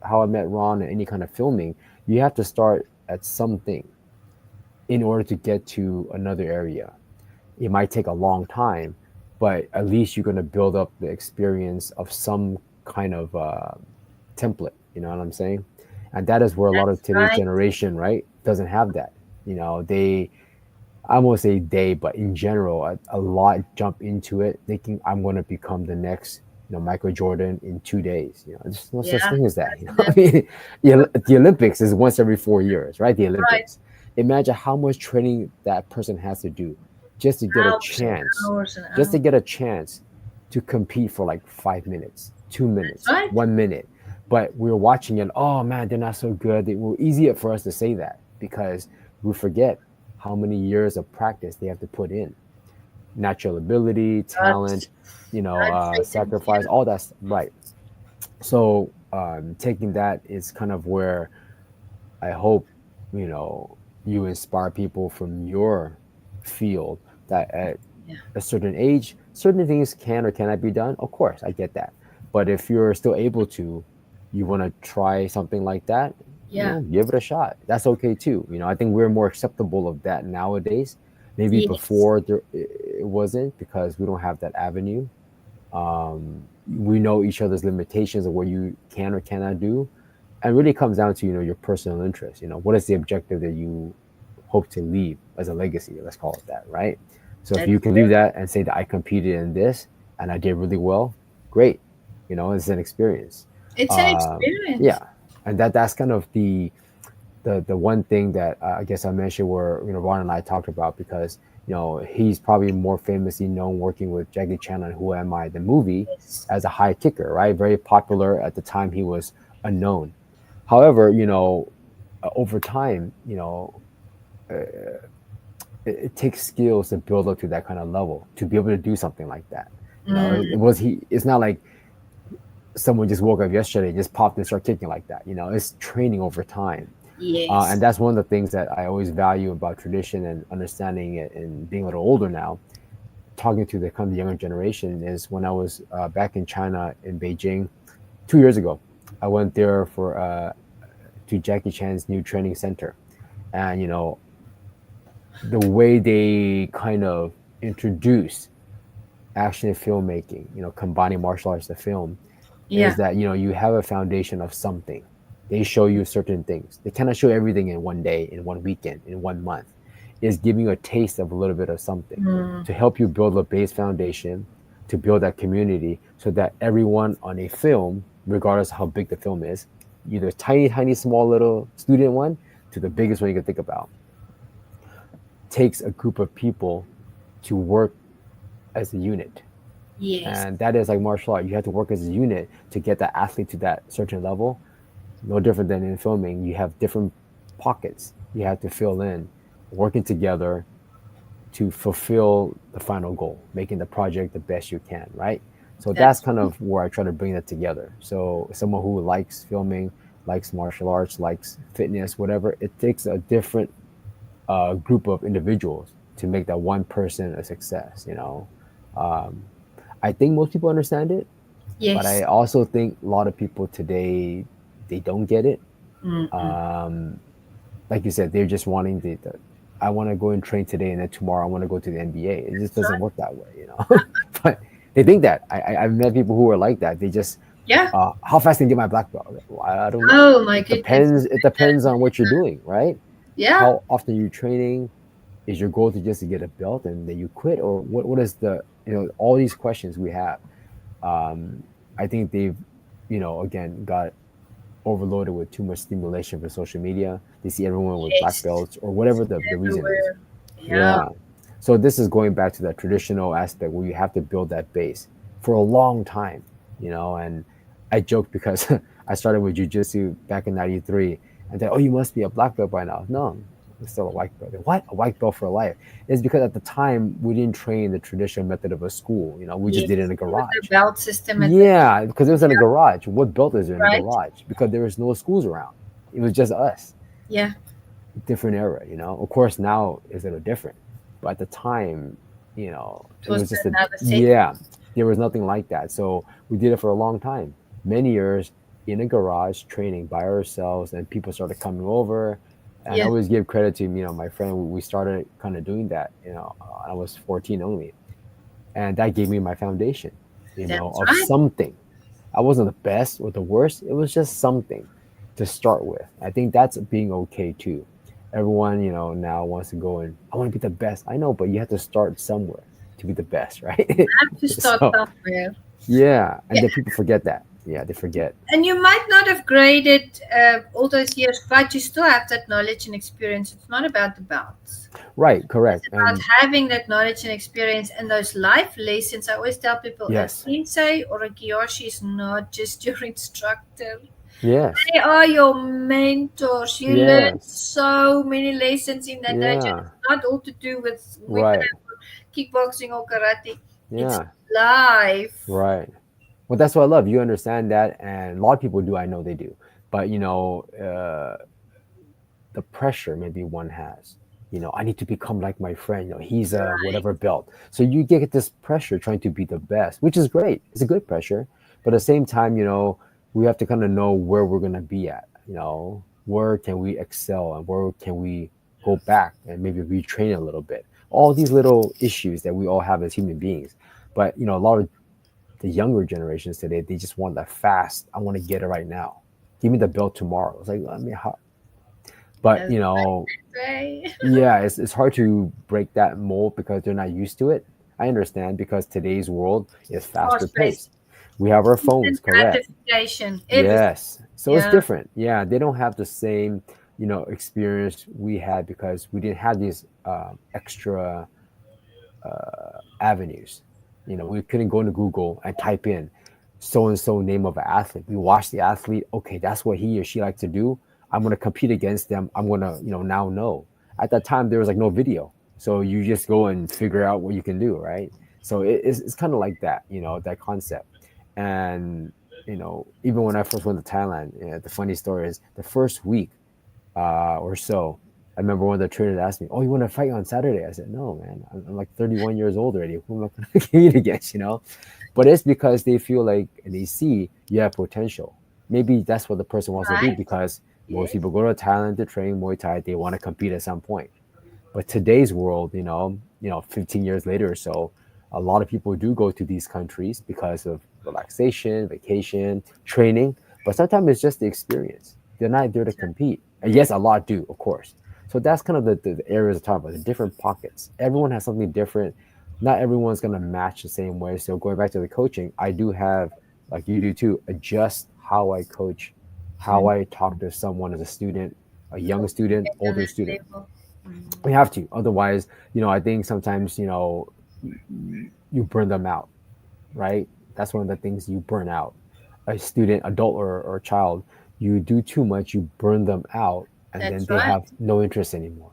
how I met Ron in any kind of filming, you have to start at something in order to get to another area. It might take a long time, but at least you're going to build up the experience of some kind of template. You know what I'm saying? And that is where a lot of That's today's right. generation, right, doesn't have that. They, I won't say they, but in general, a lot jump into it thinking I'm going to become the next, Michael Jordan in 2 days. There's no such Yeah. thing as that. I Definitely. mean, the Olympics is once every 4 years, right? The Right. Olympics. Imagine how much training that person has to do just to get a Hours and chance, hours and just hours. to get a chance to compete for like 5 minutes, two That's minutes, right. 1 minute. But we're watching it. Oh man, they're not so good. It will easier for us to say that because we forget how many years of practice they have to put in, natural ability, talent, God's God sentence. sacrifice, all that's right. So taking that is kind of where I hope you inspire people from your field that at Yeah. a certain age, certain things can or cannot be done. Of course, I get that. But if you're still able to, you want to try something like that, Yeah. give it a shot. That's okay too. I think we're more acceptable of that nowadays. Maybe Yes. before it wasn't because we don't have that avenue. We know each other's limitations of what you can or cannot do, and really comes down to your personal interest. What is the objective that you hope to leave as a legacy? Let's call it that, right? So if you That's can leave true. that and say that I competed in this and I did really well, great. It's an experience. It's an experience. Yeah, and that's kind of the one thing that I guess I mentioned where Ron and I talked about because he's probably more famously known working with Jackie Chan on Who Am I, the movie, Yes. as a high kicker, right? Very popular at the time he was unknown. However, over time, it takes skills to build up to that kind of level to be able to do something like that. Mm, It was he. It's not like someone just woke up yesterday and just popped and started kicking like that. It's training over time. And yes. that's one of the things that I always value about tradition and understanding it and being a little older now. Talking to the kind of younger generation is when I was back in China in Beijing 2 years ago. I went there for to Jackie Chan's new training center, and the way they kind of introduce action filmmaking, combining martial arts to film, is Yeah. that you have a foundation of something. They show you certain things. They cannot show everything in one day, in one weekend, in 1 month. It's giving you a taste of a little bit of something Mm, to help you build a base foundation, to build that community, so that everyone on a film, regardless of how big the film is, either tiny, tiny, small, little student one to the biggest one you can think about, takes a group of people to work as a unit. Yes. And that is like martial art. You have to work as a unit to get that athlete to that certain level. No different than in filming. You have different pockets you have to fill in, working together to fulfill the final goal, making the project the best you can, right? So that's That's kind of where I try to bring that together. So someone who likes filming, likes martial arts, likes fitness, whatever, it takes a different group of individuals to make that one person a success. Um, I think most people understand it, but I yes. also think a lot of people today they don't get it. Mm-mm. Um, like you said, they're just wanting the I want to go and train today, and then tomorrow I want to go to the NBA. It just That's doesn't right. work that way. But they think that I've met people who are like that. They just Yeah. how fast can I get my black belt? Well, I don't know. Oh my It goodness. depends. It depends on what you're doing, right? Yeah. How often are you training? Is your goal to just to get a belt and then you quit, or what is the all these questions we have? Um, I think they've again got overloaded with too much stimulation for social media. They see everyone with black Yes. belts or whatever the reason is. Everywhere. Yeah. Yeah. So this is going back to that traditional aspect where you have to build that base for a long time. And I joke because I started with jujitsu back in '93, and then, oh, you must be a black belt by now. No, I'm still a white belt. What? A white belt for life? It's because at the time we didn't train the traditional method of a school. We just did it in Yes. a There was a garage. belt system at the Yeah, because it was in a garage. What belt is there in a right. garage? Because there was no schools around. It was just us. Yeah. Different era. Of course, now is a little different, but at the time, It it was was just another set. yeah, there was nothing like that. So we did it for a long time, many years in a garage training by ourselves, and people started coming over. And I Yeah. always give credit to my friend. We started kind of doing that. I was 14 only, and that gave me my foundation. That's Of right. something. I wasn't the best or the worst. It was just something to start with. I think that's being okay too. Everyone, now wants to go and I want to be the best. I know, but you have to start somewhere to be the best, right? Have to start So somewhere. yeah, and Yeah. then people forget that. Yeah, they forget. And you might not have graded all those years, but you still have that knowledge and experience. It's not about the belts. Right, It's correct. about And having that knowledge and experience and those life lessons. I always tell people a yes, sensei or a kiyoshi is not just your instructor. yes, They are your mentors. You learn yes, so many lessons in that nature. yeah, It's not all to do with right, kickboxing or karate. It's yeah, life. right. Well, that's what I love. You understand that, and a lot of people do. I know they do. But the pressure maybe one has. I need to become like my friend. He's a Right. whatever belt. So you get this pressure trying to be the best, which is great. It's a good pressure. But at the same time, we have to kind of know where we're going to be at. Where can we excel and where can we go back and maybe retrain a little bit. All these little issues that we all have as human beings. But, a lot of the younger generations today, they just want that fast. I want to get it right now. Give me the belt tomorrow. It's like, I mean, how, but That's right. yeah, it's hard to break that mold because they're not used to it. I understand because today's world is faster Fast paced. paced. We have our phones, Instant correct? gratification. Everything. Yes. So it's Yeah. different. Yeah, they don't have the same, experience we had because we didn't have these extra avenues. We couldn't go into Google and type in so and so name of an athlete. We watch the athlete. Okay, that's what he or she likes to do. I'm going to compete against them. I'm going to, now know. At that time, there was like no video, so you just go and figure out what you can do, right? So it's kind of like that, that concept. And even when I first went to Thailand, the funny story is the first week or so. I remember one of the trainers asked me, "Oh, you want to fight on Saturday?" I said, "No, man. I'm like 31 years old already. Who am I going to compete against?" But it's because they feel like and they see you have potential. Maybe that's what the person wants to do Right. because most Yes. people go to Thailand to train Muay Thai. They want to compete at some point. But today's world, 15 years later or so, a lot of people do go to these countries because of relaxation, vacation, training. But sometimes it's just the experience. They're not there to compete. And yes, a lot do, of course. So that's kind of the areas I'm talking about, the different pockets. Everyone has something different. Not everyone's going to match the same way. So going back to the coaching, I do have, like you do too, adjust how I coach, how Mm. I talk to someone as a student, a young For student, older that student. level. We have to. Otherwise, I think sometimes, you burn them out, right? That's one of the things you burn out. A student, adult, or child, you do too much, you burn them out, and then That's they right. have no interest anymore.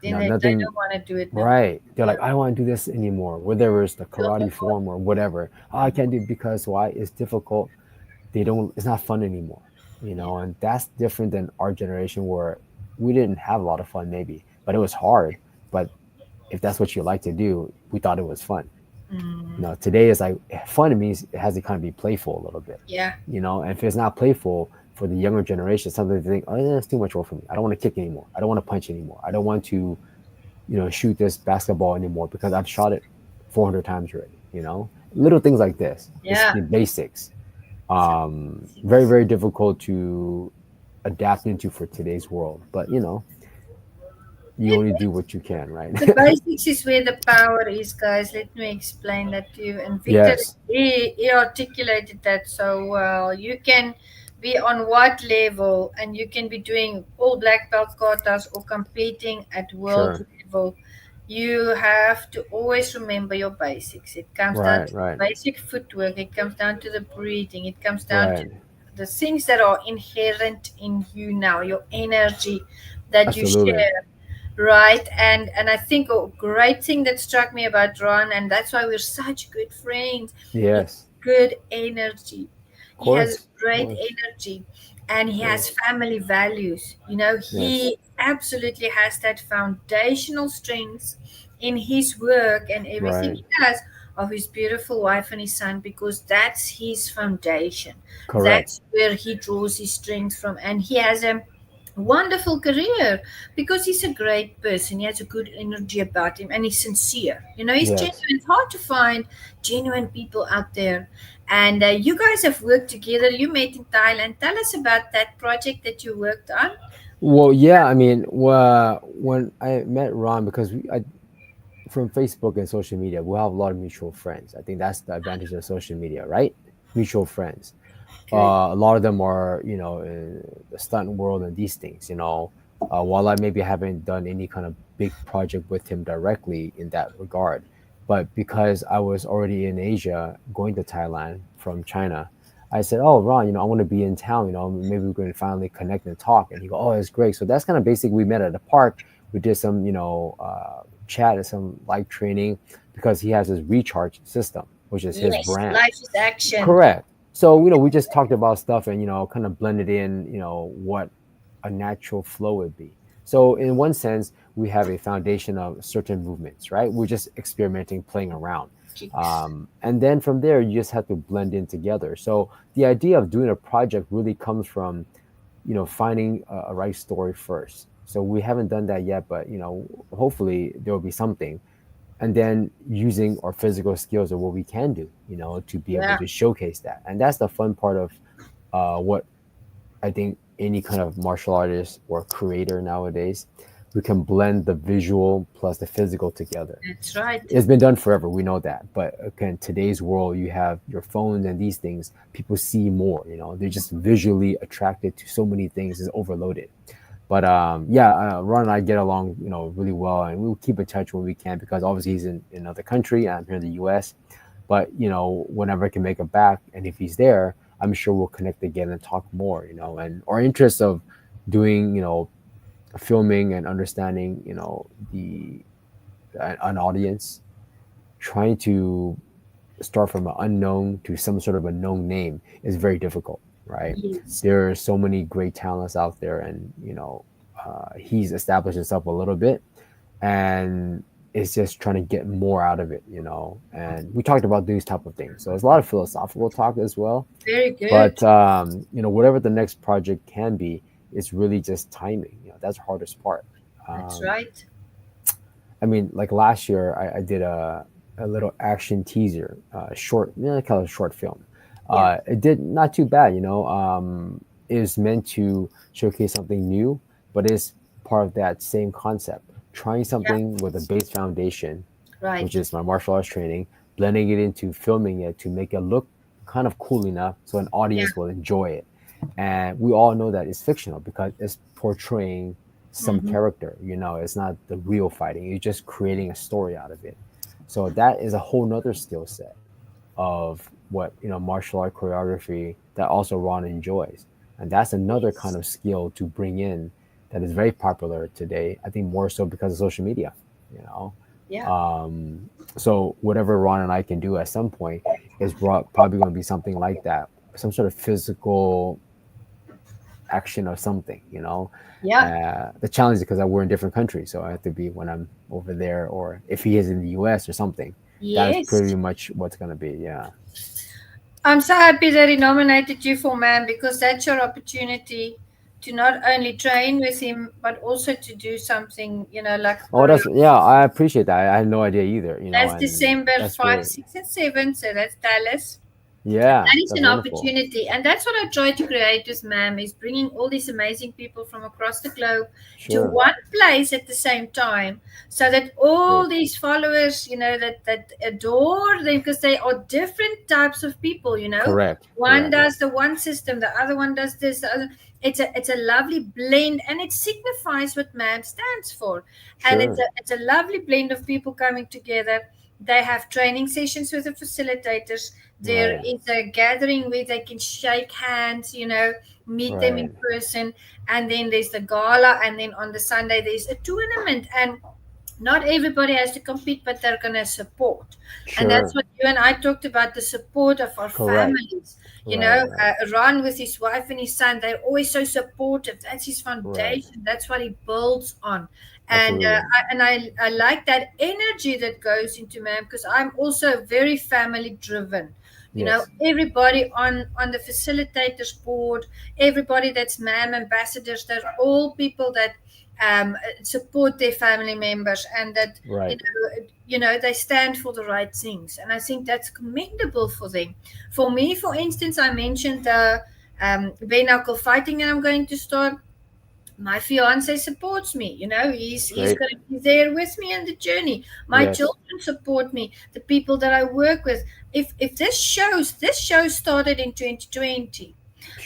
Then they Nothing. don't want to do it no more. Right. They're Yeah. like, I don't want to do this anymore, whether it's the Feel the karate form or whatever. Oh, I can't do it because why? It's difficult. It's not fun anymore, yeah. and that's different than our generation where we didn't have a lot of fun maybe, but it was hard. But if that's what you like to do, we thought it was fun. Mm, Today is like fun. It means it has to kind of be playful a little bit, yeah. and if it's not playful for the younger generation, something they think, oh, that's too much work for me. I don't want to kick anymore. I don't want to punch anymore. I don't want to, shoot this basketball anymore because I've shot it 400 times already. Little things like this, just Yeah. the basics. So, Very, very difficult to adapt into for today's world, but you it only do what you can, right? The basics is where the power is, guys. Let me explain that to you. And Victor, Yes, he articulated that so well. You can be on what level, and you can be doing all black belt katas or competing at world sure. level. You have to always remember your basics. It comes down Right, to right, basic footwork. It comes down to the breathing. It comes down to right. the things that are inherent in you now, your energy that you Absolutely. share, right? And I think a great thing that struck me about Ron, and that's why we're such good friends, he has Yes, good energy. of He has course, of great course. energy, and he has Yes, family values. You know, yes. he absolutely has that foundational strength in his work and everything Right. he does, of his beautiful wife and his son, because that's his foundation. Correct. That's where he draws his strength from, and he has a wonderful career because he's a great person. He has a good energy about him, and he's sincere. You know, he's Yes. genuine. It's hard to find genuine people out there. And you guys have worked together. You met in Thailand. Tell us about that project that you worked on. Well, yeah. I mean, when I met Ron, because from Facebook and social media, we have a lot of mutual friends. I think that's the advantage of social media, right? Mutual friends. Good. A lot of them are, in the stunt world and these things. While I maybe haven't done any kind of big project with him directly in that regard, but because I was already in Asia, going to Thailand from China, I said, "Oh, Ron, I want to be in town. Maybe we can finally connect and talk." And he go, "Oh, it's great." So that's kind of basic. We met at the park. We did some, chat and some live training because he has his recharge system, which is his Yes, brand. life is action. Correct. So, we just talked about stuff and, kind of blended in, what a natural flow would be. So, in one sense, we have a foundation of certain movements, right? We're just experimenting, playing around. Kicks. And then from there, you just have to blend in together. So, the idea of doing a project really comes from, finding a right story first. So, we haven't done that yet, but, hopefully there will be something, and then using our physical skills of what we can do, to be able Yeah, to showcase that. And that's the fun part of what I think any kind of martial artist or creator nowadays, we can blend the visual plus the physical together. that's right. It's been done forever, we know that, but again, today's world, you have your phones and these things, people see more, they're just visually attracted to so many things, is overloaded. But yeah, Ron and I get along, really well, and we'll keep in touch when we can because obviously he's in another country, and I'm here in the U.S. But whenever I can make it back, and if he's there, I'm sure we'll connect again and talk more. And our interest of doing, filming and understanding, the an audience, trying to start from an unknown to some sort of a known name is very difficult, right? Yes. There are so many great talents out there, and he's established himself a little bit, and it's just trying to get more out of it, And we talked about these type of things, so there's a lot of philosophical talk as well. Very good. But whatever the next project can be, it's really just timing. That's the hardest part. That's Um, right. I mean, like last year, I did a little action teaser, short, I call it a short film. Yeah. It did not too bad, it was meant to showcase something new, but it's part of that same concept. Trying Yeah. something with a base foundation, which Right. is my martial arts training, blending it into filming it to make it look kind of cool enough so an Yeah. audience will enjoy it. And we all know that it's fictional because it's portraying some Mm-hmm. character. It's not the real fighting. You're just creating a story out of it. So that is a whole nother skill set of what martial art choreography that also Ron enjoys, and that's another kind Yes. of skill to bring in that is very popular today. I think more so because of social media. You know, Yeah. um, so whatever Ron and I can do at some point is probably going to be something like that, some sort of physical action or something. Yeah. The challenge is because we're in different countries, so I have to be when I'm over there, or if he is in the U.S. or something. That is pretty Yes. much what's going to be. Yeah. I'm so happy that he nominated you for man because that's your opportunity to not only train with him but also to do something, like Oh, choreo. yeah, I appreciate that. I had no idea either, That's and December that's 5, great. 6, and 7. So that's Dallas. Yeah, That is that's an wonderful. opportunity, and that's what I try to create with MAM, is bringing all these amazing people from across the globe to Sure. one place at the same time, so that all Great. these followers, that adore them, because they are different types of people. Correct. One Correct. does the one system, the other one does this, the other. It's a lovely blend, and it signifies what MAM stands for, and it's Sure. a lovely blend of people coming together. They have training sessions with the facilitators. There Right. is a gathering where they can shake hands, meet them in Right. person, and then there's the gala, and then on the Sunday there's a tournament, and not everybody has to compete, but they're going to support. And that's Sure. what you and I talked about, the support of our Correct. families. Right. Right. Ron with his wife and his son, they're always so supportive. That's his Right. foundation. That's what he builds on. And Absolutely. I like that energy that goes into man, because I'm also very family driven. Yes. Everybody on the facilitators board, everybody that's MAM ambassadors, they're all people that support their family members, and that Right. they stand for the right things, and I think that's commendable for them. For me, for instance, I mentioned the bare knuckle fighting, and I'm going to start. My fiance supports me. He's Great. going to be there with me in the journey. My Yes. children support me, the people that I work with. If this show started in 2020,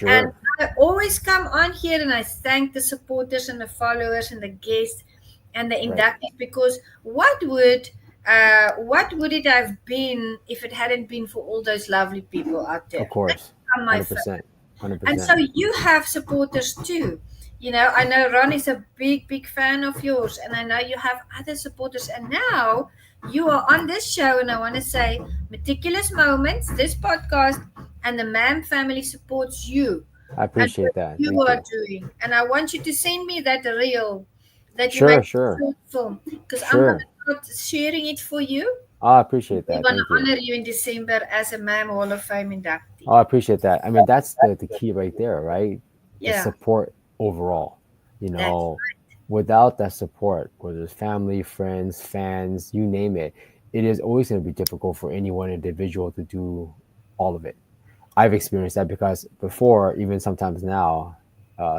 and Sure. I always come on here and I thank the supporters and the followers and the guests and the Right. inductees, because what would it have been if it hadn't been for all those lovely people out Of there? They course. become my family. 100%. And so 100%. you have supporters too. I know Ron is a big, big fan of yours, and I know you have other supporters. And now you are on this show, and I want to say, Meticulous Moments, this podcast, and the MAM family supports you I and appreciate what that. you Thank are you. doing. And I want you to send me that reel that you made Sure. a Sure. short film, because I'm going Sure. to start sharing it for you. I appreciate We're that. going Thank to you. honor you in December as a MAM Hall of Fame inductee. Oh, I appreciate that. I mean, that's the key right there, right? The Yeah, support overall. You that's know, without that support, whether it's family, friends, fans, you name it, it is always going to be difficult for any one individual to do all of it. I've experienced that because before, even sometimes now,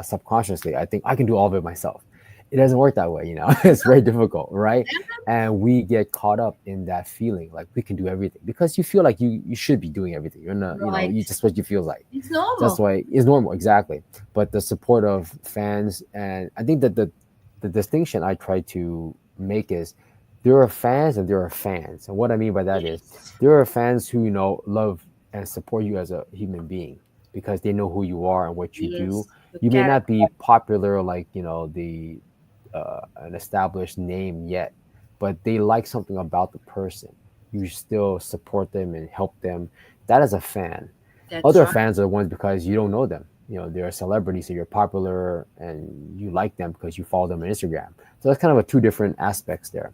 subconsciously, I think I can do all of it myself. It doesn't work that way, it's very difficult, right? And we get caught up in that feeling like we can do everything because you feel like you should be doing everything. You're not, you right. just what you feel like. It's That's normal. why it's normal, exactly. But the support of fans, and I think that the distinction I try to make is there are fans and there are fans. And what I mean by that is Yes. there are fans who love and support you as a human being because they know who you are and what you do. Yes. The You may not character. be popular like the an established name yet, but they like something about the person. You still support them and help them. That is a fan. That's Other right. fans are the ones because you don't know them. They're celebrities, so you're popular and you like them because you follow them on Instagram. So that's kind of a two different aspects there.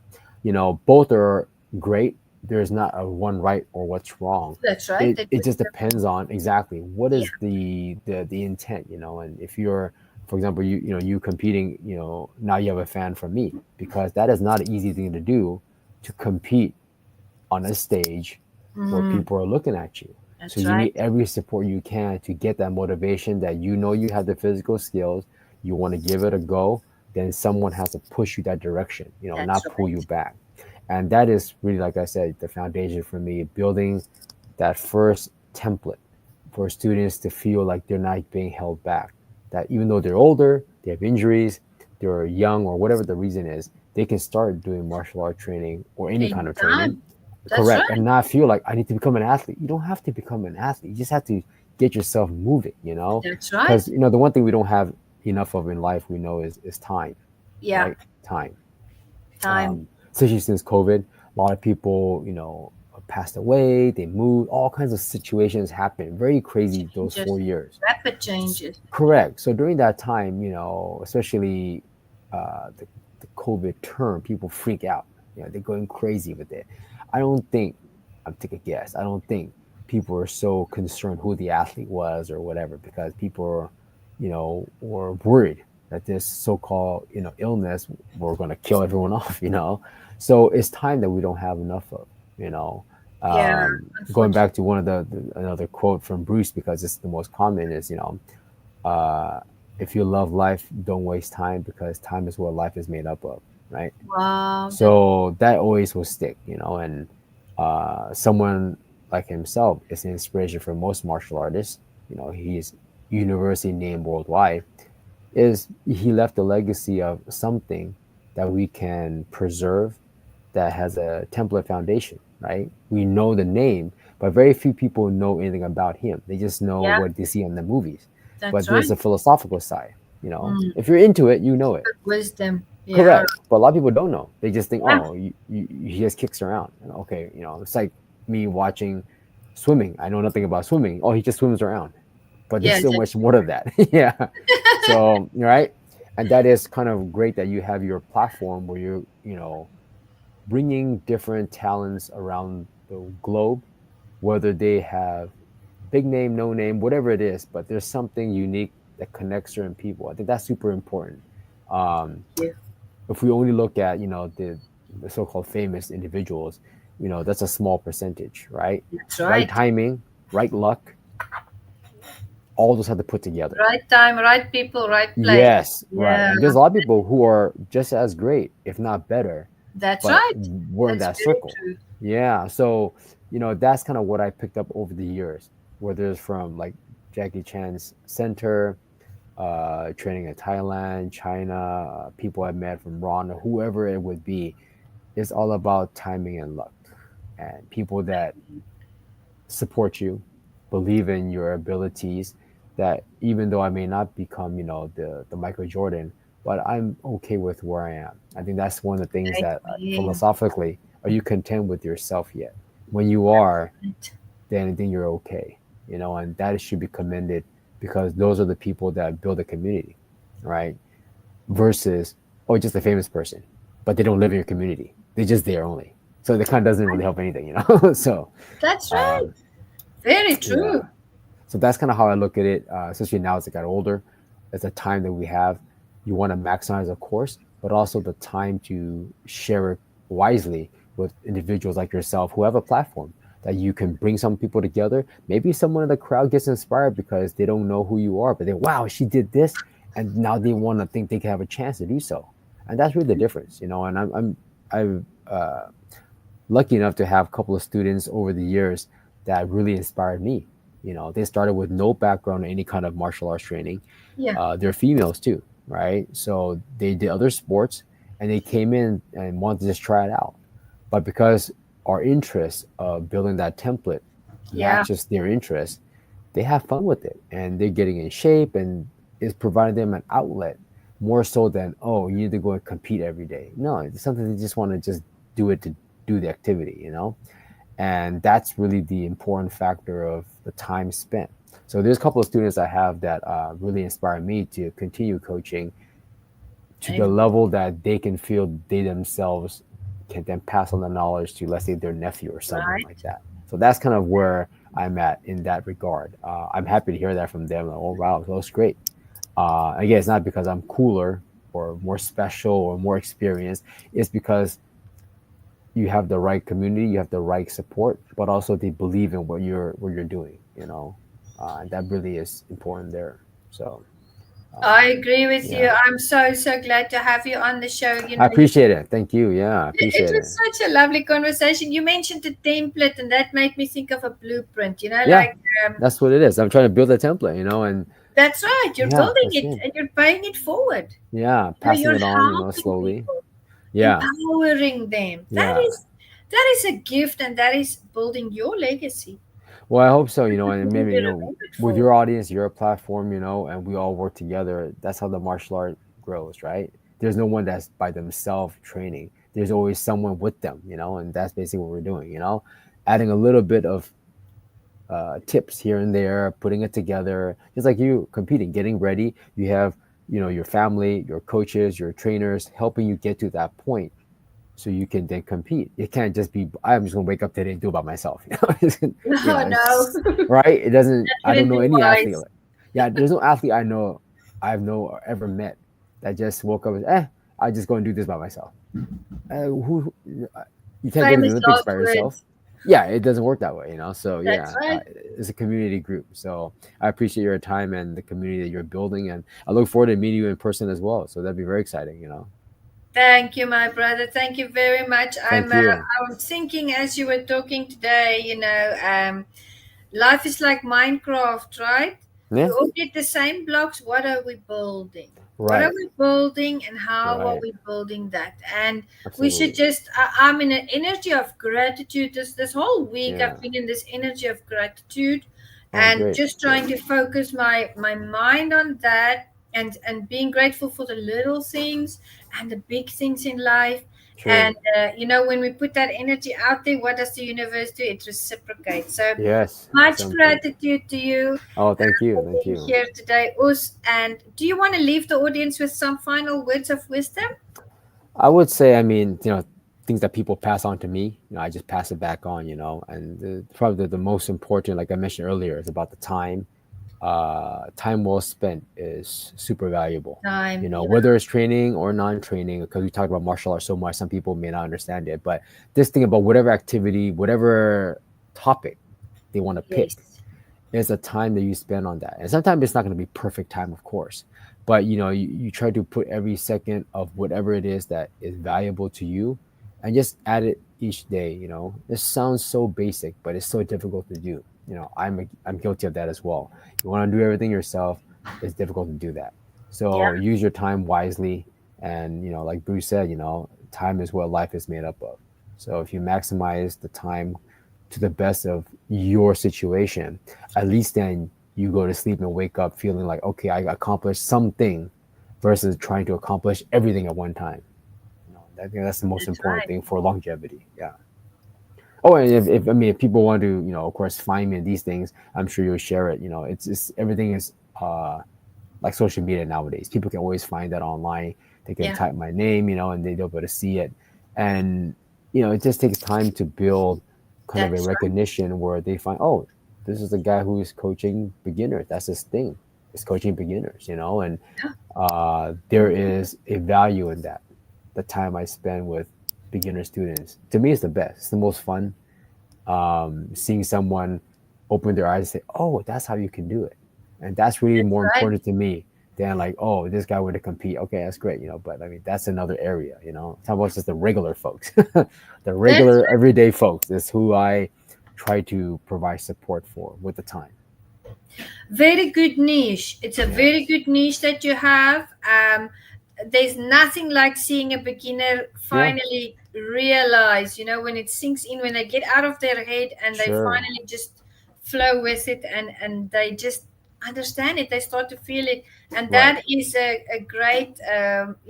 Both are great. There's not a one right or what's wrong. That's right. It just depends on exactly what Yeah. is the intent, and if you're, for example, you competing, now you have a fan from me because that is not an easy thing to do, to compete on a stage where Mm, people are looking at you. So that's you need right. every support you can to get that motivation that you have the physical skills, you want to give it a go, then someone has to push you that direction, That's not pull you right. back. And that is really, like I said, the foundation for me, building that first template for students to feel like they're not being held back. That even though they're older, they have injuries, they're young or whatever the reason is, they can start doing martial art training or any kind of training. Anytime. That's Correct. And right. not feel like I need to become an athlete. You don't have to become an athlete. You just have to get yourself moving, you know? That's Because, right. the one thing we don't have enough of in life, we know is time, Yeah. right? Time. Time. Especially since COVID, a lot of people, passed away, they moved, all kinds of situations happened. Very crazy those Changes. 4 years. Rapid changes. Correct. So during that time, especially the COVID term, people freak out. They're going crazy with it. I don't think, I'm taking a guess, I don't think people are so concerned who the athlete was or whatever because people are, were worried that this so-called, illness were going to kill everyone off. So it's time that we don't have enough of, you know. Yeah. Going Unfortunately. back to one of another quote from Bruce because it's the most common is, uh, if you love life, don't waste time because time is what life is made up of, right? Wow. That. So that always will stick, and someone like himself is an inspiration for most martial artists. He's universally named worldwide. Is he left a legacy of something that we can preserve that has a template foundation, right? We know the name, but very few people know anything about him. They just know Yeah. what they see in the movies. That's But there's right. a philosophical side, Mm. If you're into it, you know it. Good wisdom. Yeah. Correct. But a lot of people don't know. They just think, Yeah. oh, he just kicks around. Okay, it's like me watching swimming. I know nothing about swimming. Oh, he just swims around. But there's Yeah. so much more to that. Yeah. So, right. And that is kind of great that you have your platform where you're bringing different talents around the globe, whether they have big name, no name, whatever it is, but there's something unique that connects certain people. I think that's super important. Um, Yeah. if we only look at the so-called famous individuals, that's a small percentage, right? That's Right right. timing, right luck, all those have to put together. Right time, right people, right place. Yes, right. Yeah. And there's a lot of people who are just as great, if not better, That's but right. we're in That's that very circle. true. Yeah. So, that's kind of what I picked up over the years, whether it's from like Jackie Chan's center, training in Thailand, China, people I met from Ron, or whoever it would be. It's all about timing and luck and people that support you, believe in your abilities. That even though I may not become, the Michael Jordan, but I'm okay with where I am. I think that's one of the things that Agree. philosophically, are you content with yourself yet? When you are, then I think you're okay, and that should be commended because those are the people that build a community, right? Versus, oh, just a famous person, but they don't live in your community. They're just there only. So it kind of doesn't really help anything. So, That's right. um, Very yeah. true. So that's kind of how I look at it, especially now as I got older. It's a time that we have. You want to maximize, of course, but also the time to share it wisely with individuals like yourself who have a platform that you can bring some people together. Maybe someone in the crowd gets inspired because they don't know who you are, but they, wow, she did this. And now they want to think they can have a chance to do so. And that's really the difference. And I'm lucky enough to have a couple of students over the years that really inspired me. They started with no background in any kind of martial arts training. Yeah. They're females too, right? So they did other sports and they came in and wanted to just try it out. But because our interest of building that template Yeah. matches their interest, they have fun with it and they're getting in shape and it's providing them an outlet more so than, oh, you need to go and compete every day. No, it's something they just want to just do it to do the activity. And that's really the important factor of the time spent. So there's a couple of students I have that really inspire me to continue coaching to the Amen. level that they can feel they themselves can then pass on the knowledge to, let's say, their nephew or someone like Right. that. So that's kind of where I'm at in that regard. I'm happy to hear that from them. Like, oh wow, that was great. Again, it's not because I'm cooler or more special or more experienced. It's because you have the right community, you have the right support, but also they believe in what you're doing. And that really is important there. So I um, agree with you. yeah, I'm so, so glad to have you on the show. I appreciate it. Thank you. Yeah, I It appreciate was it. such a lovely conversation. You mentioned a template, and that made me think of a blueprint, Yeah, um, that's what it is. I'm trying to build a template, and That's right. You're Yeah, building that's it it. and you're paying it forward. Yeah, You know, passing you're it on, helping slowly. people, Yeah, empowering them. That yeah. is a gift, and that is building your legacy. Well, I hope so, To and be maybe, remembered with for. your audience, your platform, and we all work together. That's how the martial art grows, right? There's no one that's by themselves training. There's always someone with them, and that's basically what we're doing, adding a little bit of tips here and there, putting it together, just like you competing, getting ready. You have, your family, your coaches, your trainers helping you get to that point so you can then compete. It can't just be, I'm just gonna wake up today and do it by myself. No, no, Right. It doesn't. that I don't wouldn't know be any athlete. wise. Yeah, there's no athlete I've know or ever met that just woke up and I just go and do this by myself. You can't go to the Famous Olympics last by yourself. words. Yeah, it doesn't work that way, So That's yeah, right. it's a community group. So I appreciate your time and the community that you're building, and I look forward to meeting you in person as well. So that'd be very exciting. Thank you, my brother. Thank you very much. Thank you. I'm thinking as you were talking today, life is like Minecraft, right? We Yeah. all get the same blocks. What are we building? What are Right. we building, and how are Right. we building that? And we should Absolutely. just, I'm in an energy of gratitude. This whole week, Yeah. I've been in this energy of gratitude, Oh, and great. just trying to focus my mind on that, and being grateful for the little things and the big things in life. True. And when we put that energy out there, what does the universe do? It reciprocates. So Yes. At much some point. gratitude to you Oh, thank you. for Thank being you. here today, Us. And do you want to leave the audience with some final words of wisdom? I would say, I mean, things that people pass on to me, I just pass it back on, and probably the most important, like I mentioned earlier, is about the time. Time well spent is super valuable. Time, yeah, Whether it's training or non-training, because we talk about martial arts so much, some people may not understand it. But this thing about whatever activity, whatever topic they want to pick, yes, is a time that you spend on that. And sometimes it's not going to be perfect time, of course, but you try to put every second of whatever it is that is valuable to you and just add it each day. This sounds so basic, but it's so difficult to do. I'm guilty of that as well. You want to do everything yourself, it's difficult to do that. yeah, So use your time wisely. And like Bruce said, time is what life is made up of. So if you maximize the time to the best of your situation, at least then you go to sleep and wake up feeling like, okay, I accomplished something versus trying to accomplish everything at one time. I think that's the most that's important right. thing for longevity. Yeah. Oh, and if I mean, if people want to, of course, find me in these things, I'm sure you'll share it. It's just everything is like social media nowadays. People can always find that online. They can Yeah, type my name, and they'll be able to see it. And it just takes time to build kind of a that's right. recognition where they find, oh, this is a guy who is coaching beginners. That's his thing. Is coaching beginners. And Yeah, there is a value in that. The time I spend with beginner students, to me, is the best. It's the most fun. Seeing someone open their eyes and say, "Oh, that's how you can do it," and that's really that's more right. important to me than like, "Oh, this guy went to compete. Okay, that's great." But I mean, that's another area. Talk about just the regular folks, the That's regular everyday folks is who I try to provide support for with the time. very good niche. It's a very Yes, good niche that you have. There's nothing like seeing a beginner yeah, finally realize, when it sinks in, when they get out of their head and they sure, finally just flow with it, and they just understand it. They start to feel it. And right, that is a great,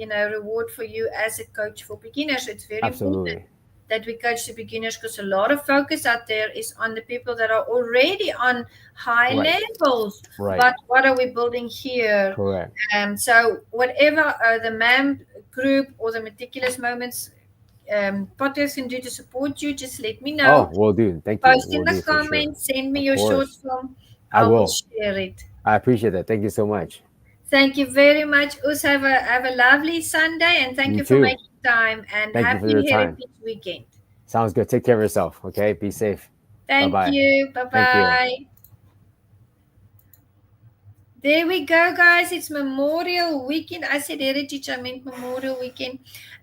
reward for you as a coach for beginners. It's very important absolutely, that we coach the beginners, because a lot of focus out there is on the people that are already on high right, levels. right, But what are we building here? correct. So whatever the MAM group or the Meticulous Moments podcast can do to support you, just let me Oh, know. we'll do. Thank you. Post in We'll the do for sure. comments, send me Of your short course, film. I I will will. share it. I appreciate that. Thank you so much. Thank you very much. Us, have a lovely Sunday, and thank You you for too. making time, and Thank you for happy your time. Heritage Weekend. Sounds good. Take care of yourself. Okay. Be safe. Bye Thank bye. you. Bye Thank you. bye. There we go, guys. It's Memorial Weekend. I said Heritage, I meant Memorial Weekend.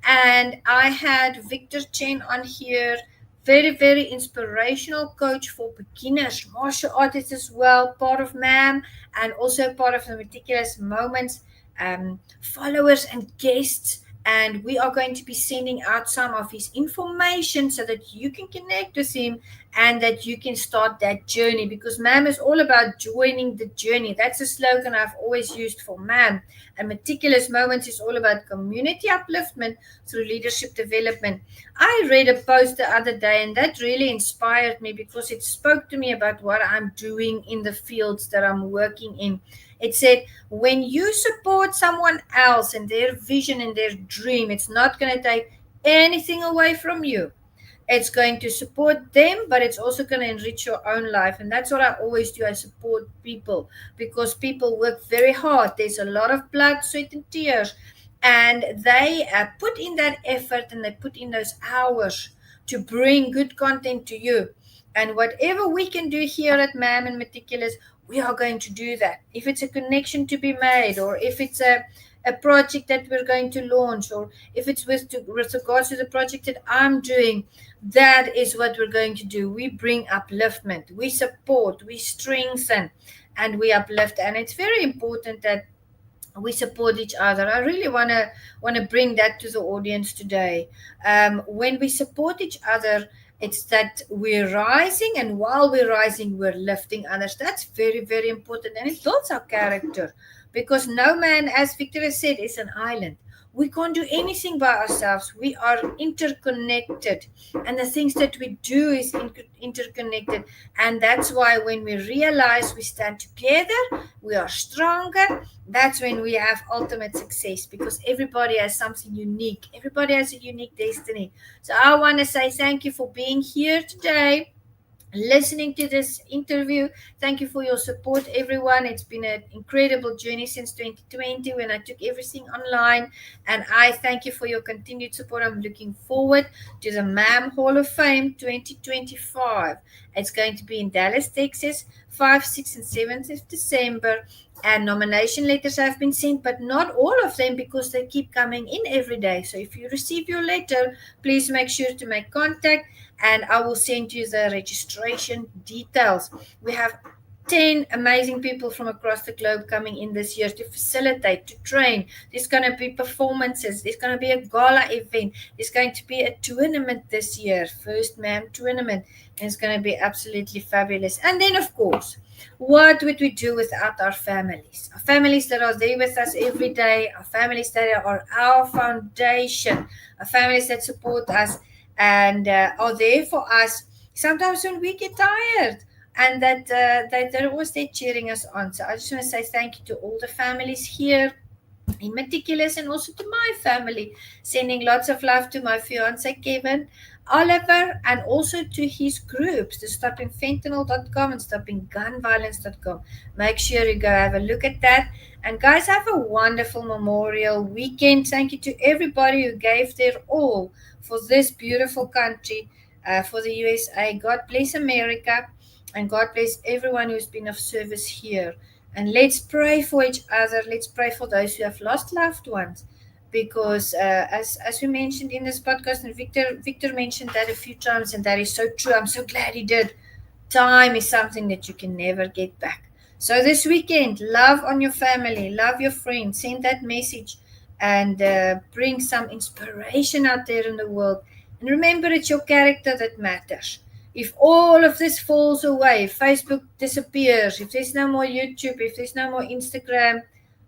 And I had Victor Chen on here Very, very inspirational coach for beginners, martial artists as well, part of MAM, and also part of the Meticulous Moments followers and guests. And we are going to be sending out some of his information so that you can connect with him and that you can start that journey, because MAM is all about joining the journey. That's a slogan I've always used for MAM. And Meticulous Moments is all about community upliftment through leadership development. I read a post the other day, and that really inspired me because it spoke to me about what I'm doing in the fields that I'm working in. It said, when you support someone else and their vision and their dream, it's not going to take anything away from you. It's going to support them, but it's also going to enrich your own life. And that's what I always do. I support people because people work very hard. There's a lot of blood, sweat, and tears. And they put in that effort and they put in those hours to bring good content to you. And whatever we can do here at MAM and Meticulous, we are going to do that. If it's a connection to be made, or if it's a project that we're going to launch, or if it's with regards to the project that I'm doing, that is what we're going to do. We bring upliftment, we support, we strengthen, and we uplift. And it's very important that we support each other. I really want to bring that to the audience today. When we support each other, it's that we're rising, and while we're rising, we're lifting others. That's very, very important, and it builds our character, because no man, as Victor has said, is an island. We can't do anything by ourselves. We are interconnected, and the things that we do is interconnected. And that's why when we realize we stand together, we are stronger. That's when we have ultimate success, because everybody has something unique. Everybody has a unique destiny. So I want to say thank you for being here today, listening to this interview. Thank you for your support, everyone. It's been an incredible journey since 2020 when I took everything online. And I thank you for your continued support. I'm looking forward to the MAM Hall of Fame 2025. It's going to be in Dallas, Texas, 5, 6, and 7th of December. And nomination letters have been sent, but not all of them, because they keep coming in every day. So if you receive your letter, please make sure to make contact, and I will send you the registration details. We have 10 amazing people from across the globe coming in this year to facilitate, to train. There's going to be performances. There's going to be a gala event. There's going to be a tournament this year, first MAM tournament. And it's going to be absolutely fabulous. And then, of course, what would we do without our families? Our families that are there with us every day, our families that are our foundation, our families that support us and are there for us sometimes when we get tired, and that they're always there cheering us on. So I just want to say thank you to all the families here in Meticulous, and also to my family, sending lots of love to my fiance Kevin, Oliver, and also to his groups, the stoppingfentanyl.com and stoppinggunviolence.com. Make sure you go have a look at that. And guys, have a wonderful Memorial weekend. Thank you to everybody who gave their all for this beautiful country, for the USA. God bless America, and God bless everyone who's been of service here. And let's pray for each other. Let's pray for those who have lost loved ones, because as we mentioned in this podcast, and Victor mentioned that a few times, and that is so true. I'm so glad he did. Time is something that you can never get back. So this weekend, love on your family, love your friends, send that message, and bring some inspiration out there in the world. And remember, it's your character that matters. If all of this falls away, if Facebook disappears, if there's no more YouTube, if there's no more Instagram,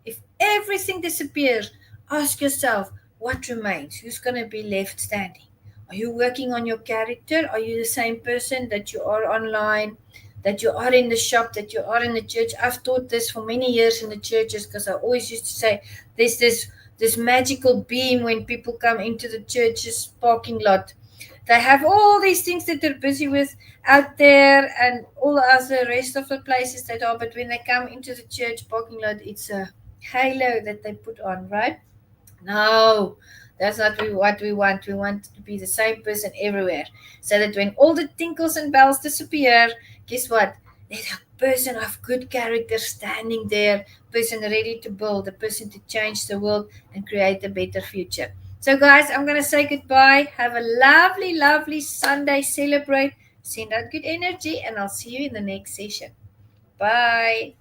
if everything disappears, ask yourself, what remains? Who's going to be left standing? Are you working on your character? Are you the same person that you are online, that you are in the shop, that you are in the church? I've taught this for many years in the churches, because I always used to say there's this magical beam when people come into the church's parking lot. They have all these things that they're busy with out there, and all the other rest of the places that are, but when they come into the church parking lot, it's a halo that they put on, right? No, that's not what we want. We want to be the same person everywhere, so that when all the tinkles and bells disappear, guess what? There's a person of good character standing there, person ready to build, a person to change the world and create a better future. So, guys, I'm going to say goodbye. Have a lovely, lovely Sunday. Celebrate. Send out good energy, and I'll see you in the next session. Bye.